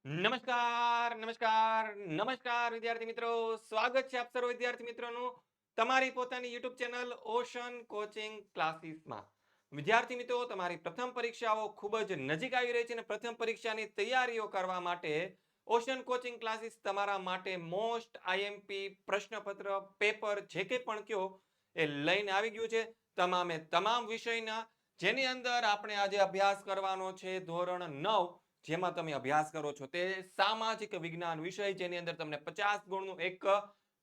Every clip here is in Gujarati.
નમસ્કાર નમસ્કાર નમસ્કાર વિદ્યાર્થી મિત્રો, સ્વાગત છે આપ સર્વ વિદ્યાર્થી મિત્રોનું તમારી પોતાની યુટ્યુબ ચેનલ ઓશન કોચિંગ ક્લાસીસમાં. વિદ્યાર્થી મિત્રો, તમારી પ્રથમ પરીક્ષાઓ ખૂબ જ નજીક આવી રહી છે અને પ્રથમ પરીક્ષાની તૈયારીઓ કરવા માટે ઓશન કોચિંગ ક્લાસીસ તમારા માટે મોસ્ટ આઈએમપી પ્રશ્નપત્ર પેપર જે કંઈ પણ કયો એ લઈને આવી ગયું છે. તમામે તમામ વિષયના જેની અંદર આપણે આજે અભ્યાસ કરવાનો છે ધોરણ 9, જેમાં તમે અભ્યાસ કરો છો તે સામાજિક વિજ્ઞાન વિષય, જેની અંદર તમને 50 ગુણનું એક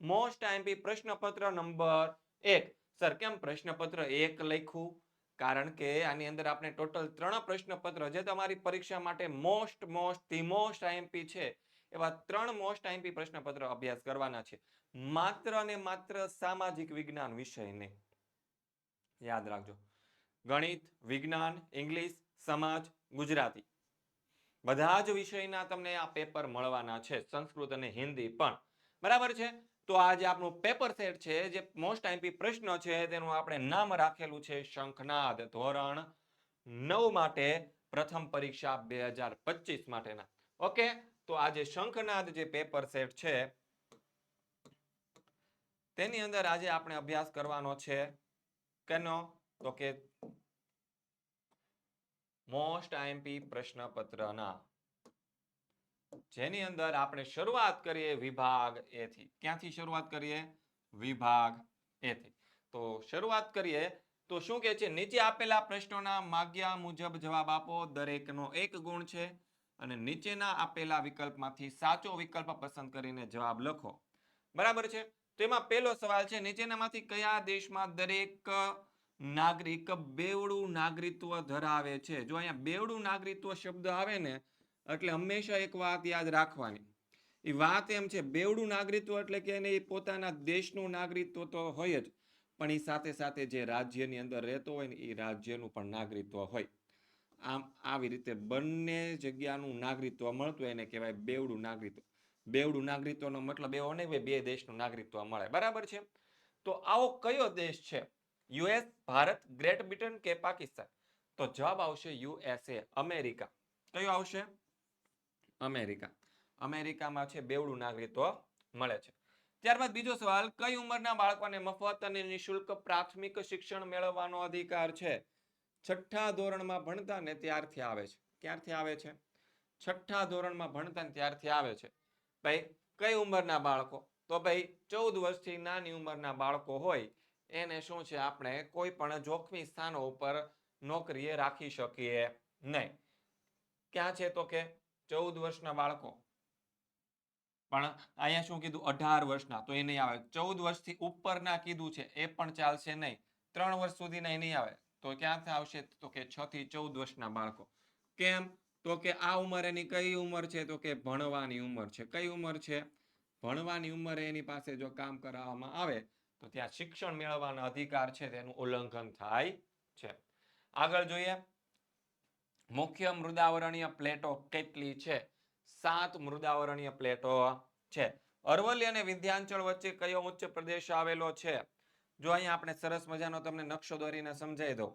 મોસ્ટ આઈએમપી પ્રશ્નપત્ર નંબર 1. સર, કેમ પ્રશ્નપત્ર 1 લખ્યું? કારણ કે આની અંદર આપણે ટોટલ 3 પ્રશ્નપત્ર જે તમારી પરીક્ષા માટે મોસ્ટ આઈએમપી છે એવા 3 મોસ્ટ આઈએમપી પ્રશ્નપત્ર અભ્યાસ કરવાના છે, માત્ર ને માત્ર સામાજિક વિજ્ઞાન વિષયને. યાદ રાખજો, ગણિત, વિજ્ઞાન, ઇંગ્લિશ, સમાજ, ગુજરાતી બધા જ વિષયના તમને આ પેપર મળવાના છે, સંસ્કૃત અને હિન્દી પણ. બરાબર છે? તો આ જે આપણું પેપર સેટ છે, જે મોસ્ટ આઈએમપી પ્રશ્ન છે, તેનું આપણે નામ રાખેલું છે શંખનાદ, ધોરણ 9 માટે પ્રથમ પરીક્ષા 2025 માટેના. ઓકે, તો આ જે શંખનાદ જે પેપર સેટ છે તેની અંદર આજે આપણે અભ્યાસ કરવાનો છે કેનો? તો કે મોસ્ટ આઈએમપી પ્રશ્નપત્રના, જેની અંદર આપણે શરૂઆત કરીએ વિભાગ એ થી. ક્યાંથી શરૂઆત કરીએ? વિભાગ એ થી. તો શરૂઆત કરીએ તો શું કહે છે? નીચે આપેલા પ્રશ્નોના માગ્યા મુજબ જવાબ આપો. દરેકનો 1 ગુણ છે અને નીચેના આપેલા વિકલ્પમાંથી સાચો વિકલ્પ પસંદ કરીને જવાબ લખો. બરાબર છે? તો એમાં પહેલો સવાલ છે, નીચેનામાંથી કયા દેશમાં દરેક નાગરિક બેવડું નાગરિકત્વ ધરાવે છે? જો અહીંયા બેવડું નાગરિકત્વ શબ્દ આવે ને એટલે હંમેશા એક વાત યાદ રાખવાની. એ વાત એમ છે, બેવડું નાગરિકત્વ એટલે કે એને પોતાના દેશનું નાગરિકત્વ તો હોય જ, પણ એ સાથે સાથે જે રાજ્યની અંદર રહેતો હોય ને એ રાજ્યનું પણ નાગરિકત્વ હોય. આમ આવી રીતે બંને જગ્યાનું નાગરિકત્વ મળતું એને કહેવાય બેવડું નાગરિકત્વ. બેવડું નાગરિકત્વનો મતલબ એવો નહીં બે દેશનું નાગરિકત્વ મળે. બરાબર છે? તો આવો કયો દેશ છે? યુએસ, ભારત, ગ્રેટ બ્રિટન કે પાકિસ્તાન? તો જવાબ આવશે યુએસએ, અમેરિકા. કયો આવશે? અમેરિકા. અમેરિકામાં છે બેવડું નાગરિકત્વ મળે છે. ત્યારબાદ બીજો સવાલ, કઈ ઉંમરના બાળકોને મફત અને નિઃશુલ્ક પ્રાથમિક શિક્ષણ મેળવવાનો અધિકાર છે? 6ઠા ધોરણમાં ભણતા ને ત્યારથી આવે છે. ક્યારથી આવે છે? 6ઠા ધોરણમાં ભણતા ને ત્યારથી આવે છે. ભાઈ, કઈ ઉંમરના બાળકો? તો ભાઈ 14 વર્ષથી નાની ઉંમરના બાળકો હોય એને શું છે, આપણે કોઈ પણ જોખમી સ્થાનો ઉપર નોકરીએ રાખી શકીએ નહીં. ક્યાં છે? તો કે 14 વર્ષના બાળકો. પણ અહીંયા શું કીધું? 18 વર્ષના, તો એ નહીં આવે. 14 વર્ષથી ઉપરના કીધું છે એ પણ ચાલશે નહીં. 3 વર્ષ સુધીના નહીં આવે. તો ક્યાંથી આવશે? તો કે 6 થી 14 વર્ષના બાળકો. કેમ? તો કે આ ઉંમર એની કઈ ઉંમર છે? તો કે ભણવાની ઉંમર છે. કઈ ઉંમર છે? ભણવાની ઉંમરે એની પાસે જો કામ કરાવવામાં આવે તો ત્યાં શિક્ષણ મેળવવાનો અધિકાર છે તેનું ઉલ્લંઘન થાય છે. આગળ જોઈએ, મુખ્ય મૃદાવરણીય પ્લેટો કેટલી છે? 7 મૃદાવરણીય પ્લેટો છે. અરવલ્લી અને વિંધ્યાચલ વચ્ચે કયો ઉચ્ચ પ્રદેશ આવેલો છે? જો અહીંયા આપણે સરસ મજાનો તમને નકશો દોરીને સમજાવી દઉં.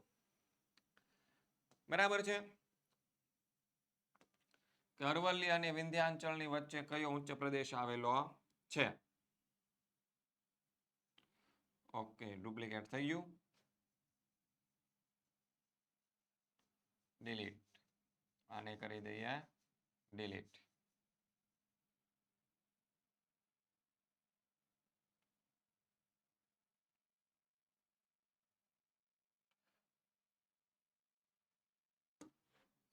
બરાબર છે? કે અરવલ્લી અને વિંધ્યાચલની વચ્ચે કયો ઉચ્ચ પ્રદેશ આવેલો છે? ઓકે, ડુપ્લિકેટ થઈ ગયું. ડિલીટ. આને કરી દઈએ ડિલીટ.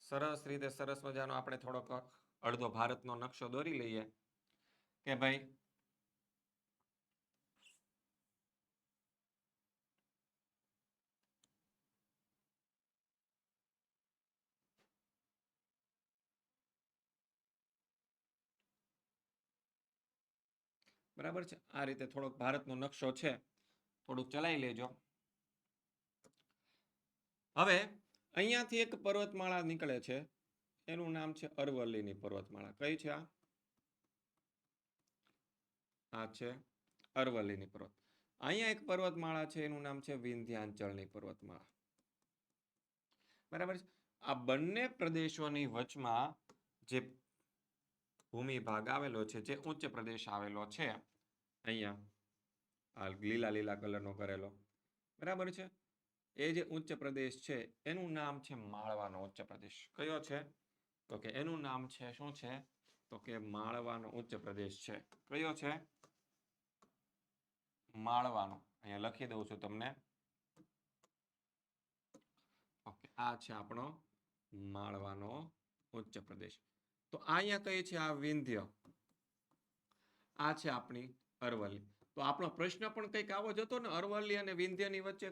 સરસ રીતે સરસ મજાનો આપણે થોડોક અડધો ભારતનો નકશો દોરી લઈએ કે ભાઈ બરાબર છે. આ રીતે થોડોક ભારતનો નકશો છે, થોડુંક ચલાવી લેજો. હવે અહીંયાથી એક પર્વતમાળા નીકળે છે, એનું નામ છે અરવલ્લીની પર્વતમાળા. કઈ છે? આ છે અરવલ્લીની પર્વત. અહીંયા એક પર્વતમાળા છે, એનું નામ છે વિંધ્યાચલની પર્વતમાળા. બરાબર છે? આ બંને પ્રદેશોની વચમાં જે ભૂમિ ભાગ આવેલો છે, જે ઉચ્ચ પ્રદેશ આવેલો છે અહીંયા આ લીલા લીલા કલરનો કરેલો, બરાબર છે. એ જે ઉચ્ચ પ્રદેશ છે એનું નામ છે માળવાનો ઉચ્ચ પ્રદેશ. કયો છે? તો કે એનું નામ છે શું છે? તો કે માળવાનો ઉચ્ચ પ્રદેશ છે. કયો છે? માળવાનો. અહીંયા લખી દઉં છું તમને. ઓકે, આ છે આપણો માળવાનો ઉચ્ચ પ્રદેશ. તો અહીંયા કઈ છે? આ વિંધ્ય. આ છે આપણી અરવલ્લી. તો આપણો પ્રશ્ન પણ કંઈક આવો જ હતો ને, અરવલ્લી અને વિંધ્યની વચ્ચે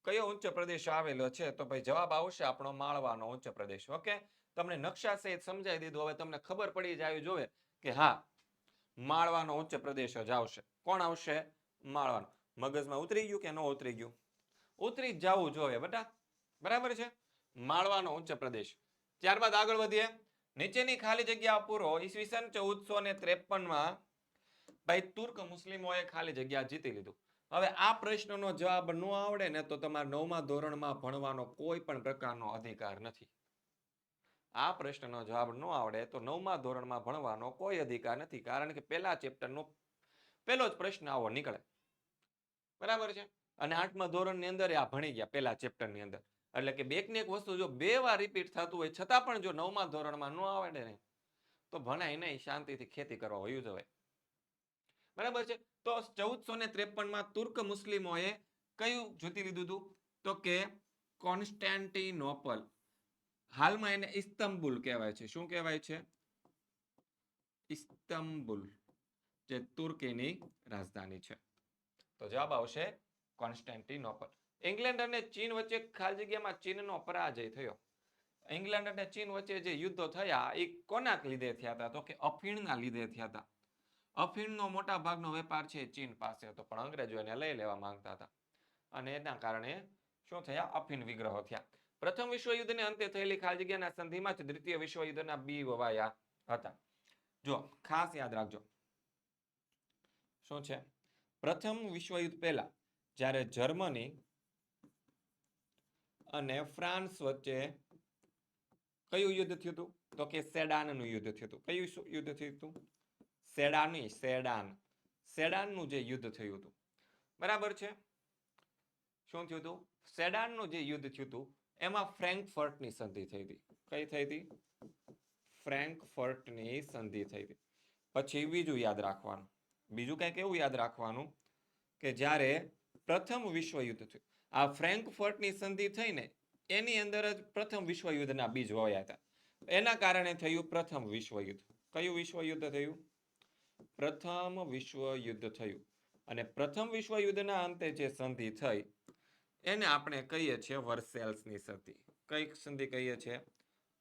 કયો ઉચ્ચ પ્રદેશ આવેલો છે? તો ભાઈ જવાબ આવશે આપણો માળવાનો ઉચ્ચ પ્રદેશ. ઓકે, તમને નકશા સહિત સમજાવી દીધું. હવે તમને ખબર પડી જાય જોવે કે હા, માળવાનો ઉચ્ચ પ્રદેશ જ આવશે. કોણ આવશે? માળવાનો. મગજમાં ઉતરી ગયું કે ન ઉતરી ગયું? ઉતરી જ જવું જોઈએ બેટા, બરાબર છે. માળવાનો ઉચ્ચ પ્રદેશ. ત્યારબાદ આગળ વધીએ. નીચેની ખાલી જગ્યા પૂરો. ઈસવીસન 1453માં ભાઈ તુર્ક મુસ્લિમોએ ખાલી જગ્યા જીતી લીધું. હવે આ પ્રશ્નનો જવાબ ન આવડે ને તો તમારે 9મા ધોરણમાં ભણવાનો કોઈ પણ પ્રકારનો અધિકાર નથી. આ પ્રશ્નનો જવાબ ન આવડે તો 9મા ધોરણમાં ભણવાનો કોઈ અધિકાર નથી, કારણ કે પહેલા ચેપ્ટરનો પહેલો જ પ્રશ્ન આવો નીકળે, બરાબર છે. અને 8મા ધોરણની અંદર આ ભણી ગયા પહેલા ચેપ્ટરની અંદર. એટલે કે બેકની એક વસ્તુ જો 2 વાર રિપીટ થતું હોય છતાં પણ જો 9મા ધોરણમાં ન આવડે ને તો ભણાય નહીં, શાંતિથી ખેતી કરવા વયું જવાય, બરાબર છે. તો 1453માં તુર્ક મુસ્લિમોએ કયું જીતી લીધું હતું? તો કે કોન્સ્ટેન્ટિનોપલ. હાલમાં એને ઇસ્તંબુલ કહેવાય છે. શું કહેવાય છે? ઇસ્તંબુલ, જે તુર્કીની રાજધાની છે. તો જવાબ આવશે કોન્સ્ટેન્ટિનોપલ. ઇંગ્લેન્ડ અને ચીન વચ્ચે ખાલી જગ્યામાં ચીનનો પરાજય થયો. ઇંગ્લેન્ડ અને ચીન વચ્ચે જે યુદ્ધો થયા એ કોના લીધે થયા હતા? તો કે અફીણના લીધે થયા હતા. અફીણનો મોટા ભાગનો વેપાર છે ચીન પાસે હતો, પણ અંગ્રેજો એને લઈ લેવા માંગતા હતા અને એના કારણે શું થયા? અફીણ વિગ્રહો થયા. પ્રથમ વિશ્વયુદ્ધને અંતે થયેલી ખાલી જગ્યાના સંધિમાં જ દ્વિતીય વિશ્વયુદ્ધના બી વવાયા હતા. જો ખાસ યાદ રાખજો શું છે? પ્રથમ વિશ્વયુદ્ધ પહેલા જ્યારે જર્મની અને ફ્રાન્સ વચ્ચે કયું યુદ્ધ થયું હતું? તો કે સેડાનનું યુદ્ધ થયું હતું. કયું યુદ્ધ થયું હતું? સેડાનનું જે યુદ્ધ થયું હતું, બરાબર છે. શું થયું હતું? સેડાનનું જે યુદ્ધ થયું હતું એમાં ફ્રેન્કફર્ટની સંધિ થઈ હતી. કઈ થઈ હતી? ફ્રેન્કફર્ટની સંધિ થઈ હતી. પછી બીજું યાદ રાખવાનું, બીજું કંઈક એવું યાદ રાખવાનું કે જ્યારે પ્રથમ વિશ્વયુદ્ધ થયું, આ ફ્રેન્કફર્ટની સંધિ થઈને એની અંદર જ પ્રથમ વિશ્વયુદ્ધના બીજ વવાયા હતા. એના કારણે થયું પ્રથમ વિશ્વયુદ્ધ. કયું વિશ્વયુદ્ધ થયું? પ્રથમ વિશ્વયુદ્ધ થયું. અને પ્રથમ વિશ્વયુદ્ધના અંતે જે સંધિ થઈ એને આપણે કહીએ છીએ વર્સેલ્સની સંધિ. કઈ સંધિ કહીએ છીએ?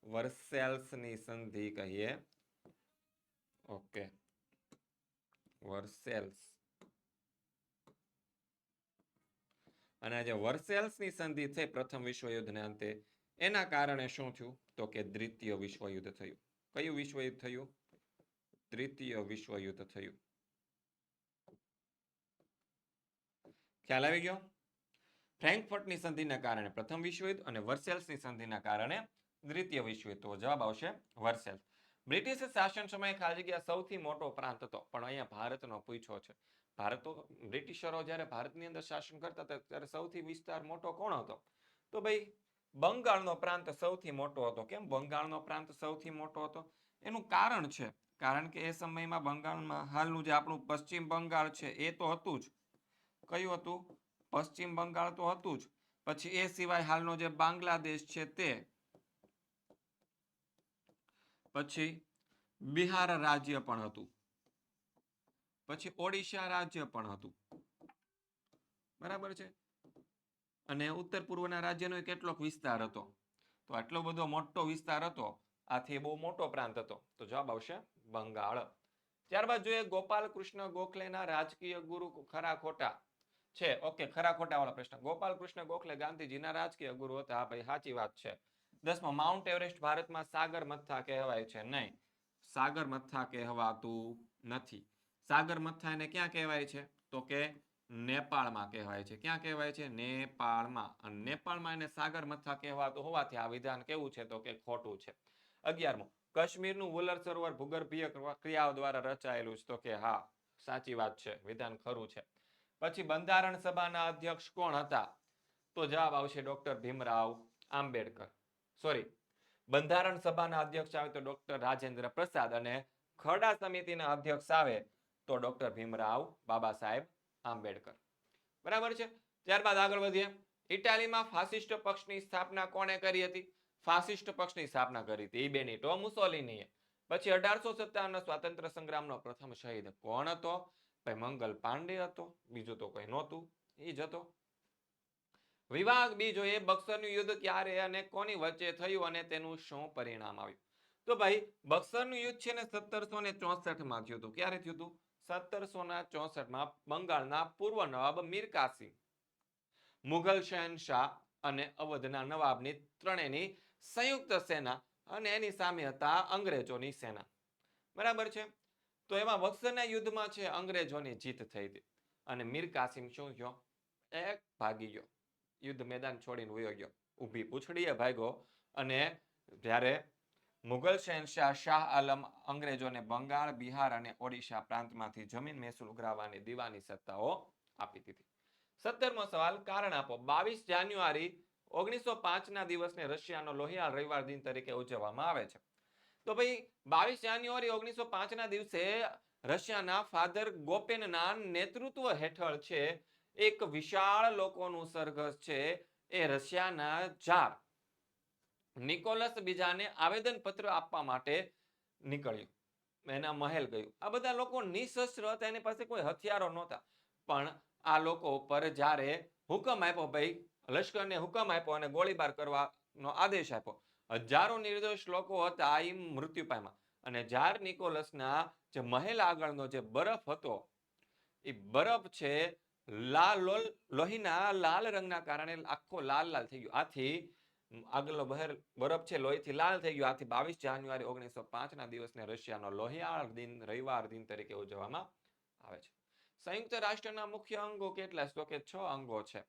વર્સેલ્સની સંધિ કહીએ. ઓકે, વર્સેલ્સ. અને જે વર્સેલ્સની સંધિ થઈ પ્રથમ વિશ્વયુદ્ધને અંતે એના કારણે શું થયું? તો કે દ્વિતીય વિશ્વયુદ્ધ થયું. કયું વિશ્વયુદ્ધ થયું? દ્વિતીય વિશ્વયુદ્ધ થયું. ખ્યાલ આવી ગયો? ફ્રેન્કફર્ટની સંધિના કારણે પ્રથમ વિશ્વયુદ્ધ અને વર્સેલ્સની સંધિના કારણે દ્વિતીય વિશ્વયુદ્ધ. તો જવાબ આવશે વર્સેલ્સ. બ્રિટિશ શાસન સમયે ખાલી જગ્યા સૌથી મોટો પ્રાંત હતો, પણ અહીંયા ભારતનો પૂછ્યો છે. બ્રિટિશરો જ્યારે ભારતની અંદર શાસન કરતા હતા ત્યારે સૌથી વિસ્તાર મોટો કોણ હતો? તો ભાઈ બંગાળનો પ્રાંત સૌથી મોટો હતો. કેમ બંગાળનો પ્રાંત સૌથી મોટો હતો? એનું કારણ છે, કારણ કે એ સમયમાં બંગાળમાં હાલનું જે આપણું પશ્ચિમ બંગાળ છે એ તો હતું જ. કયું હતું? પશ્ચિમ બંગાળ તો હતું જ. પછી એ સિવાય હાલનો જે બાંગ્લાદેશ છે તે, પછી બિહાર રાજ્ય પણ હતું, પછી ઓડિશા રાજ્ય પણ હતું, બરાબર છે. અને ઉત્તર પૂર્વના રાજ્યનો કેટલોક વિસ્તાર હતો. તો આટલો બધો મોટો વિસ્તાર હતો, આથી બહુ મોટો પ્રાંત હતો. તો જવાબ આવશે બંગાળ. ત્યારબાદ જોઈએ ગોપાલ કૃષ્ણ ગોખલેના રાજકીય ગુરુ ખરા ખોટા છે. ઓકે, ખરા ખોટા વાળો પ્રશ્ન. ગોપાલ કૃષ્ણ ગોખલે ગાંધીજીના રાજકીય ગુરુ હતા. ભાઈ સાચી વાત છે. 10મો, માઉન્ટ એવરેસ્ટ ભારતમાં સાગર મથા કહેવાય છે? નહીં, સાગર મથા કહેવાતું નથી. સાગર મથા એને ક્યાં કહેવાય છે? તો કે નેપાળમાં કહેવાય છે. ક્યાં કહેવાય છે? નેપાળમાં. અને નેપાળમાં એને સાગર મથા કહેવાતું હોવાથી આ વિધાન કેવું છે? તો કે ખોટું છે. 11મો, કાશ્મીરનું વુલર સરોવર ભૂગર્ભીય ક્રિયાઓ દ્વારા રચાયેલું છે. તો કે હા, સાચી વાત છે, વિધાન ખરું છે. પછી બંધારણ સભાના અધ્યક્ષ કોણ હતા? તો જવાબ આવશે ડોક્ટર ભીમરાવ આંબેડકર. સોરી, બંધારણ સભાના અધ્યક્ષ આવે તો ડોક્ટર રાજેન્દ્ર પ્રસાદ, અને ખરડા સમિતિના અધ્યક્ષ આવે તો ડોક્ટર ભીમરાવ બાબા સાહેબ આંબેડકર. બરાબર છે. ત્યારબાદ આગળ વધીએ. ઇટાલીમાં ફાસિસ્ટ પક્ષની સ્થાપના કોણે કરી હતી? ફાસિસ્ટ પક્ષની સ્થાપના કરી હતી બેનિટો મુસોલિનીએ. પછી 1857 સ્વાતંત્ર્ય સંગ્રામનો પ્રથમ શહીદ કોણ હતો? ભાઈ મંગલ પાંડે હતો, બીજું તો કોઈ નહોતું, એ જ હતો. વિભાગ બી જોઈએ, બક્સરનું યુદ્ધ ક્યારે અને કોની વચ્ચે થયું અને તેનું શું પરિણામ આવ્યું? તો ભાઈ બક્સરનું યુદ્ધ છે ને 1764 થયું હતું. ક્યારે થયું હતું? 1764 બંગાળના પૂર્વ નવાબ મીર કાસિમ, મુઘલ શહેનશાહ અને અવધના નવાબની ત્રણેયની સંયુક્ત સેના, અને એની સામે હતા અંગ્રેજોની સેના. બરાબર છે. તો એમાં બક્સરના યુદ્ધમાં છે અંગ્રેજોની જીત થઈ હતી, અને મીર કાસિમ શું થયો? એક ભાગી ગયો, યુદ્ધ મેદાન છોડીને વયો ગયો, ઊભી પૂંછડીએ ભાગ્યો. અને જ્યારે મુઘલ શહેનશાહ શાહ આલમ અંગ્રેજોને બંગાળ, બિહાર અને ઓડિશા પ્રાંતમાંથી જમીન મહેસૂલ ઉઘરાવવાની દીવાની સત્તાઓ આપી દીધી. 17મો સવાલ, કારણ આપો. 22 જાન્યુઆરી 1905 ના દિવસને રશિયાનો લોહિયાળ રવિવાર દિન તરીકે ઉજવવામાં આવે છે. તો ભાઈ 22 જાન્યુઆરી 1905 ના દિવસે રશિયાના ફાધર ગોપેનના નેતૃત્વ હેઠળ છે એક વિશાળ લોકોનું સરઘસ છે એ રશિયાના જાર નિકોલસ બીજાને આવેદન પત્ર આપવા માટે નીકળ્યું, એના મહેલ ગયું. આ બધા લોકો નિશસ્ત્ર હતા, એની પાસે કોઈ હથિયારો નહોતા, પણ આ લોકો ઉપર જ્યારે હુકમ આપ્યો, ભાઈ લશ્કરને હુકમ આપ્યો અને ગોળીબાર કરવાનો આદેશ આપ્યો. હજારો નિર્દોષ લોકો હતા એ મૃત્યુ પામ્યા. અને જાર નિકોલસના જે મહેલ આગળનો જે બરફ હતો, એ બરફ છે લોહીના લાલ રંગના કારણે આખો લાલ લાલ થઈ ગયો. આથી આગળનો બરફ છે લોહીથી લાલ થઈ ગયો. આથી 22 જાન્યુઆરી 1905 ના દિવસને રશિયાનો લોહિયાળ દિન, રવિવાર દિન તરીકે ઉજવવામાં આવે છે. સંયુક્ત રાષ્ટ્રના મુખ્ય અંગો કેટલા? તો કે 6 અંગો છે.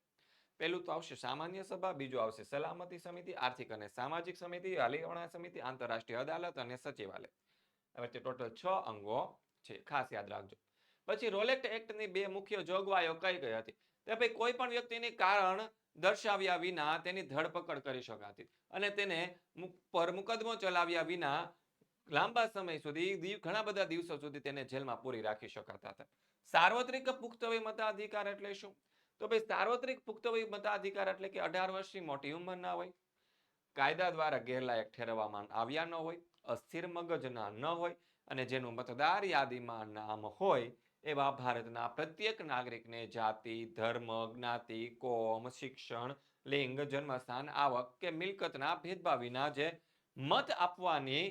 પહેલું તો આવશે સામાન્ય સભા, બીજું આવશે સલામતી સમિતિ, આર્થિક અને સામાજિક સમિતિ, હરિયાણા સમિતિ, આંતરરાષ્ટ્રીય અદાલત અને સચિવાલય. હવે તે ટોટલ 6 અંગો છે, ખાસ યાદ રાખજો. પછી રોલેટ એક્ટની બે મુખ્ય જોગવાઈઓ કઈ કઈ હતી? તો ભાઈ કોઈ પણ વ્યક્તિની કારણ દર્શાવ્યા વિના તેની ધરપકડ કરી શકાતી, અને તેને પર મુકદમો ચલાવ્યા વિના લાંબા સમય સુધી, ઘણા બધા દિવસો સુધી તેને જેલમાં પૂરી રાખી શકાતા હતા. સાર્વત્રિક પુખ્તવય મતાધિકાર એટલે શું? તો ભાઈ સાર્વત્રિક પુખ્તવય મતાધિકાર એટલે કે 18 વર્ષની મોટી ઉંમરના હોય, કાયદા દ્વારા ગેરલાયક ઠેરવવામાં આવ્યા ન હોય, અસ્થિર મગજના ન હોય, અને જેનું મતદાર યાદીમાં નામ હોય એવા ભારતના પ્રત્યેક નાગરિકને જાતિ, ધર્મ, જ્ઞાતિ, કોમ, શિક્ષણ, લિંગ, જન્મસ્થાન, આવક કે મિલકતના ભેદભાવ વિના જે મત આપવાની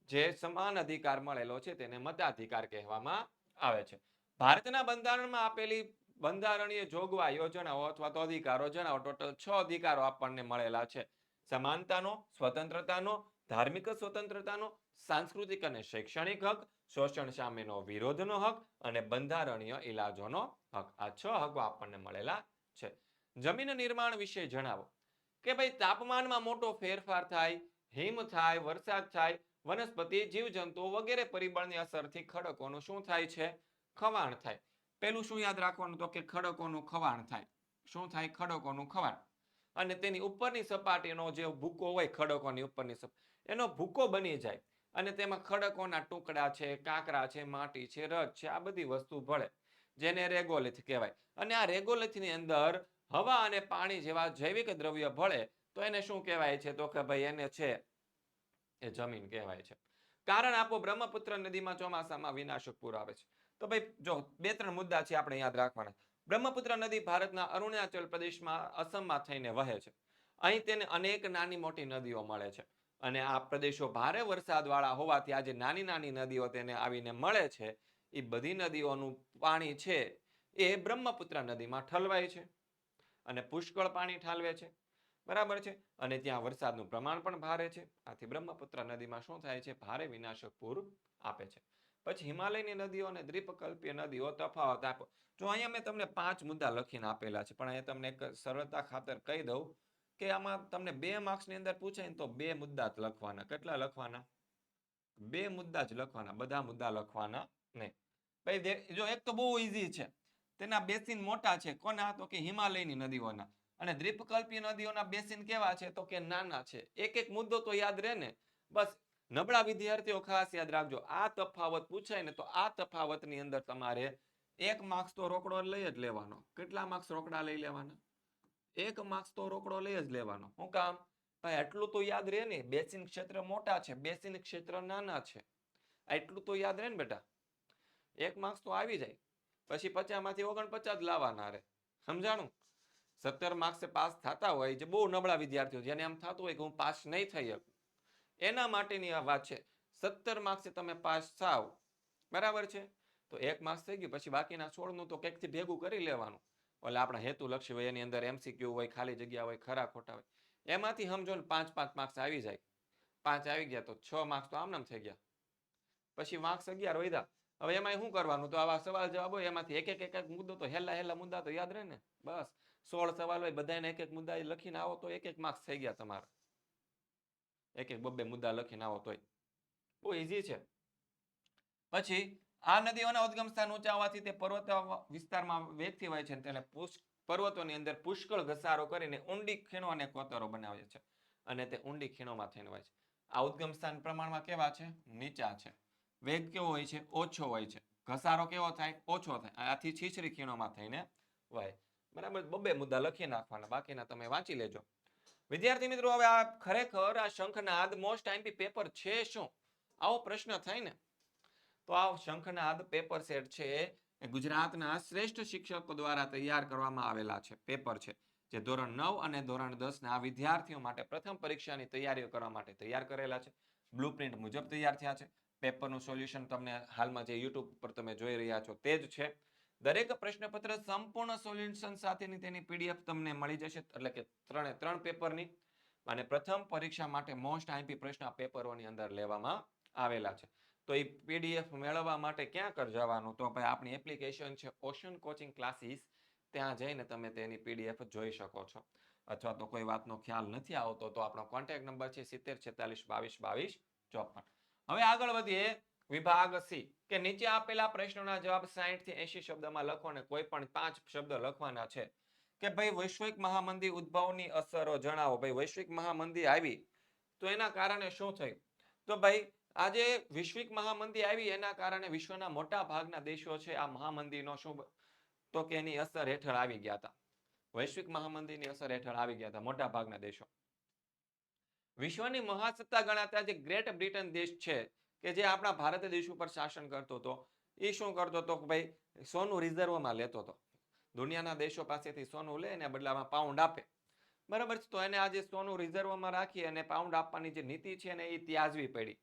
જે સમાન અધિકાર મળેલો છે તેને મતાધિકાર કહેવામાં આવે છે. ભારતના બંધારણમાં આપેલી બંધારણીય જોગવાઈઓ જણાવો અથવા તો અધિકારો જણાવો. ટોટલ 6 અધિકારો આપણને મળેલા છે. સમાનતાનો, સ્વતંત્રતાનો, ધાર્મિક સ્વતંત્રતાનો, સાંસ્કૃતિક અને શૈક્ષણિક હક, શોષણ સામેનો વિરોધનો હક અને બંધારણીય ઇલાજોનો હક. આ 6 હકો આપણને મળેલા છે. જમીન નિર્માણ વિશે જણાવો કે ભાઈ તાપમાનમાં મોટો ફેરફાર થાય, હિમ થાય, વરસાદ થાય, વનસ્પતિ, જીવજંતુઓ વગેરે પરિબળની અસરથી ખડકોનું શું થાય છે? ખવાણ થાય. પેલું શું યાદ રાખવાનું? તો કે ખડકોનું ખવાણ થાય. શું થાય? ખડકોનું ખવાણ. અને તેની ઉપરની સપાટીનો જે ભૂકો હોય, ખડકોની ઉપરની એનો ભૂકો બની જાય, અને તેમાં ખડકોના ટુકડા છે, કાંકરા છે, માટી છે, રજ છે, આ બધી વસ્તુ ભળે, જેને રેગોલિથ કહેવાય. અને આ રેગોલિથની અંદર હવા અને પાણી જેવા જૈવિક દ્રવ્ય ભળે તો એને શું કહેવાય છે? તો કે ભાઈ એને છે એ જમીન કહેવાય છે. કારણ આપો. બ્રહ્મપુત્ર નદીમાં ચોમાસામાં વિનાશક પૂર આવે છે. તો ભાઈ જો 2-3 મુદ્દા છે આપણે યાદ રાખવાના. બ્રહ્મપુત્ર નદી ભારતના અરુણાચલ પ્રદેશમાં અસમમાં થઈને વહે છે. અહીં તેને અનેક નાની મોટી નદીઓ મળે છે, અને આ પ્રદેશો ભારે વરસાદવાળા હોવાથી આજે નાની નાની નદીઓ તેને આવીને મળે છે. એ બધી નદીઓનું પાણી છે એ બ્રહ્મપુત્ર નદીમાં ઠલવાય છે, અને પુષ્કળ પાણી ઠાલવે છે. બરાબર છે. અને ત્યાં વરસાદનું પ્રમાણ પણ ભારે છે. આથી બ્રહ્મપુત્ર નદીમાં શું થાય છે? ભારે વિનાશક પૂર આપે છે. પછી હિમાલયની નદીઓ અને દ્વીપકલ્પીય નદીઓ તફાવત આપો. જો અહીંયા મેં તમને 5 મુદ્દા લખીને આપેલા છે, પણ અહીંયા તમને એક સરળતા ખાતર કહી દઉં કે આમાં તમને 2 માર્ક્સની અંદર પૂછે ને તો 2 મુદ્દા જ લખવાના. કેટલા લખવાના? 2 મુદ્દા જ લખવાના, બધા મુદ્દા લખવાના નહીં. ભાઈ જો એક તો બહુ ઈઝી છે, તેના બેસિન મોટા છે. કોના? તો કે હિમાલયની નદીઓના. અને દ્વીપકલ્પી નદીઓના બેસિન કેવા છે? તો કે નાના છે. એક એક મુદ્દો તો યાદ રહે ને. બસ નબળા વિદ્યાર્થીઓ ખાસ યાદ રાખજો, આ તફાવત પૂછાય ને તો આ તફાવતની અંદર તમારે 1 માર્ક્સ તો રોકડો લઈ જ લેવાનો. કેટલા માર્ક્સ રોકડા લઈ લેવાના? 1 માર્ક્સ તો રોકડો લઈ જ લેવાનો. શું કામ? ભાઈ એટલું તો યાદ રહે ને, બેસિન ક્ષેત્ર મોટા છે, બેસિન ક્ષેત્ર નાના છે, એટલું તો યાદ રહે ને બેટા. 1 માર્ક્સ તો આવી જાય. પછી 50 માંથી 49 લાવવાના રે. સમજાણું? 17 માર્ક્સે પાસ થતા હોય, જે બહુ નબળા વિદ્યાર્થીઓ, જેને એમ થતું હોય કે હું પાસ નહીં થઈ શકું, એના માટેની આ વાત છે. 17 માર્ક્સે તમે પાસ થાવ, બરાબર છે, તો 1 માર્ક્સ થઈ ગયું. પછી બાકીના 16 નું તો કંઈકથી ભેગું કરી લેવાનું. એટલે આપણા હેતુલક્ષી હોય, એની અંદર MCQ હોય, ખાલી જગ્યા હોય, ખરા ખોટા હોય, એમાંથી સમજો ને 5 માર્ક્સ આવી જાય. 5 આવી ગયા તો 6 માર્ક્સ તો આમનામ થઈ ગયા. પછી માર્ક્સ 11 વધ્યા. હવે એમાં શું કરવાનું? તો આવા સવાલ જવાબ હોય, એમાંથી એક એક મુદ્દો તો હેલા મુદ્દા તો યાદ રહે ને. બસ 16 સવાલ હોય, બધાને એક એક મુદ્દા લખીને આવો તો 1 માર્ક્સ થઈ ગયા તમારા. 2 મુદ્દા લખીને આવો તોય બહુ ઈઝી છે. પછી આ નદીઓના ઉદ્ગમ સ્થાન ઊંચા હોવાથી તે પર્વત વિસ્તારમાં વહેતી હોય છે, તેને પર્વતોની અંદર પુષ્કળ ઘસારો કરીને ઊંડી ખીણો અને કોતરો બનાવે છે, અને તે ઊંડી ખીણોમાં થઈને હોય છે. આ ઉદ્ગમ સ્થાન પ્રમાણમાં કેવા છે? નીચા છે. વેગ કેવો હોય છે? ઓછો હોય છે. ઘસારો કેવો થાય? ઓછો થાય. આથી છીછરી ખીણોમાં થઈને વહે. બરાબર? 2 મુદ્દા લખી નાખવાના, બાકીના તમે વાંચી લેજો. વિદ્યાર્થી મિત્રો, હવે આ ખરેખર આ શંખનાદ મોસ્ટ આઈએમપી પેપર છે શું? આવો પ્રશ્ન થાય ને તો આ શંખનાદ પેપર સેટ છે એ ગુજરાતના શ્રેષ્ઠ શિક્ષકો દ્વારા તૈયાર કરવામાં આવેલા છે પેપર છે, જે ધોરણ 9 અને ધોરણ 10 ના વિદ્યાર્થીઓ માટે પ્રથમ પરીક્ષાની તૈયારીઓ કરવા માટે તૈયાર કરેલા છે. બ્લુપ્રિન્ટ મુજબ તૈયાર થયા છે. પેપરનું સોલ્યુશન તમને હાલમાં જે યુટ્યુબ પર તમે જોઈ રહ્યા છો તે જ છે. દરેક પ્રશ્નપત્ર સંપૂર્ણ સોલ્યુશન સાથેની તેની PDF તમને મળી જશે, એટલે કે 3 પેપરની. અને પ્રથમ પરીક્ષા માટે મોસ્ટ આઈએમપી પ્રશ્ન પેપરોની અંદર લેવામાં આવેલા છે. તો એ PDF મેળવવા માટે ક્યાં કર જવાનું? તો ભાઈ આપણી એપ્લિકેશન છે ઓશન કોચિંગ ક્લાસીસ, ત્યાં જઈને તમે તેની PDF જોઈ શકો છો. અથવા તો કોઈ વાતનો ખ્યાલ નથી આવતો તો આપણો કોન્ટેક્ટ નંબર છે 7046222254. હવે આગળ વધીએ વિભાગ સી, કે નીચે આપેલા પ્રશ્નોના જવાબ 60 થી 80 શબ્દમાં લખો, અને કોઈ પણ 5 શબ્દ લખવાના છે. કે ભાઈ વૈશ્વિક મહામંદી ઉદ્ભવની અસરો જણાવો. ભાઈ વૈશ્વિક મહામંદી આવી તો એના કારણે શું થયું? તો ભાઈ આજે વૈશ્વિક મહામંદી આવી એના કારણે વિશ્વના મોટા ભાગના દેશો છે આ મહામંદીનો શું તો કે એની અસર હેઠળ આવી ગયા હતા. વૈશ્વિક મહામંદીની અસર હેઠળ આવી ગયા હતા મોટા ભાગના દેશો. વિશ્વની મહાસત્તા ગણાતા જે ગ્રેટ બ્રિટન દેશ છે, કે જે આપણા ભારત દેશ ઉપર શાસન કરતો હતો, એ શું કરતો હતો કે ભાઈ સોનું રિઝર્વમાં લેતો હતો. દુનિયાના દેશો પાસેથી સોનું લે અને બદલામાં પાઉન્ડ આપે, બરાબર છે. તો એને આજે સોનું રિઝર્વમાં રાખી અને પાઉન્ડ આપવાની જે નીતિ છે ને એ ત્યાજવી પડી,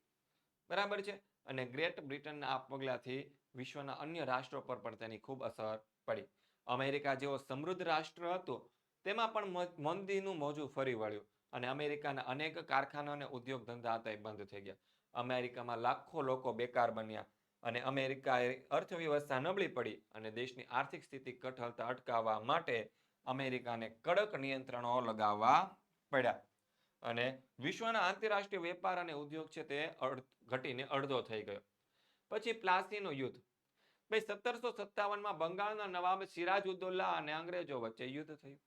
બરાબર છે. અને ગ્રેટ બ્રિટનના આ પગલાથી વિશ્વના અન્ય રાષ્ટ્રો પર પણ તેની ખૂબ અસર પડી. અમેરિકા જેવો સમૃદ્ધ રાષ્ટ્ર હતું તેમાં પણ મંદીનું મોજું ફરી વળ્યું, અને અમેરિકાના અનેક કારખાના અને ઉદ્યોગ ધંધા હતા એ બંધ થઈ ગયા. અમેરિકામાં લાખો લોકો બેકાર બન્યા, અને અમેરિકાએ અર્થવ્યવસ્થા નબળી પડી, અને દેશની આર્થિક સ્થિતિ કઠલતા અટકાવવા માટે અમેરિકાને કડક નિયંત્રણો લગાવવા પડ્યા, અને વિશ્વના આંતરરાષ્ટ્રીય વેપાર અને ઉદ્યોગ છે તે ઘટીને અડધો થઈ ગયો. પછી પ્લાસીનું યુદ્ધ. ભાઈ 1757માં બંગાળના નવાબ સિરાજુદ્દૌલા અને અંગ્રેજો વચ્ચે યુદ્ધ થયું.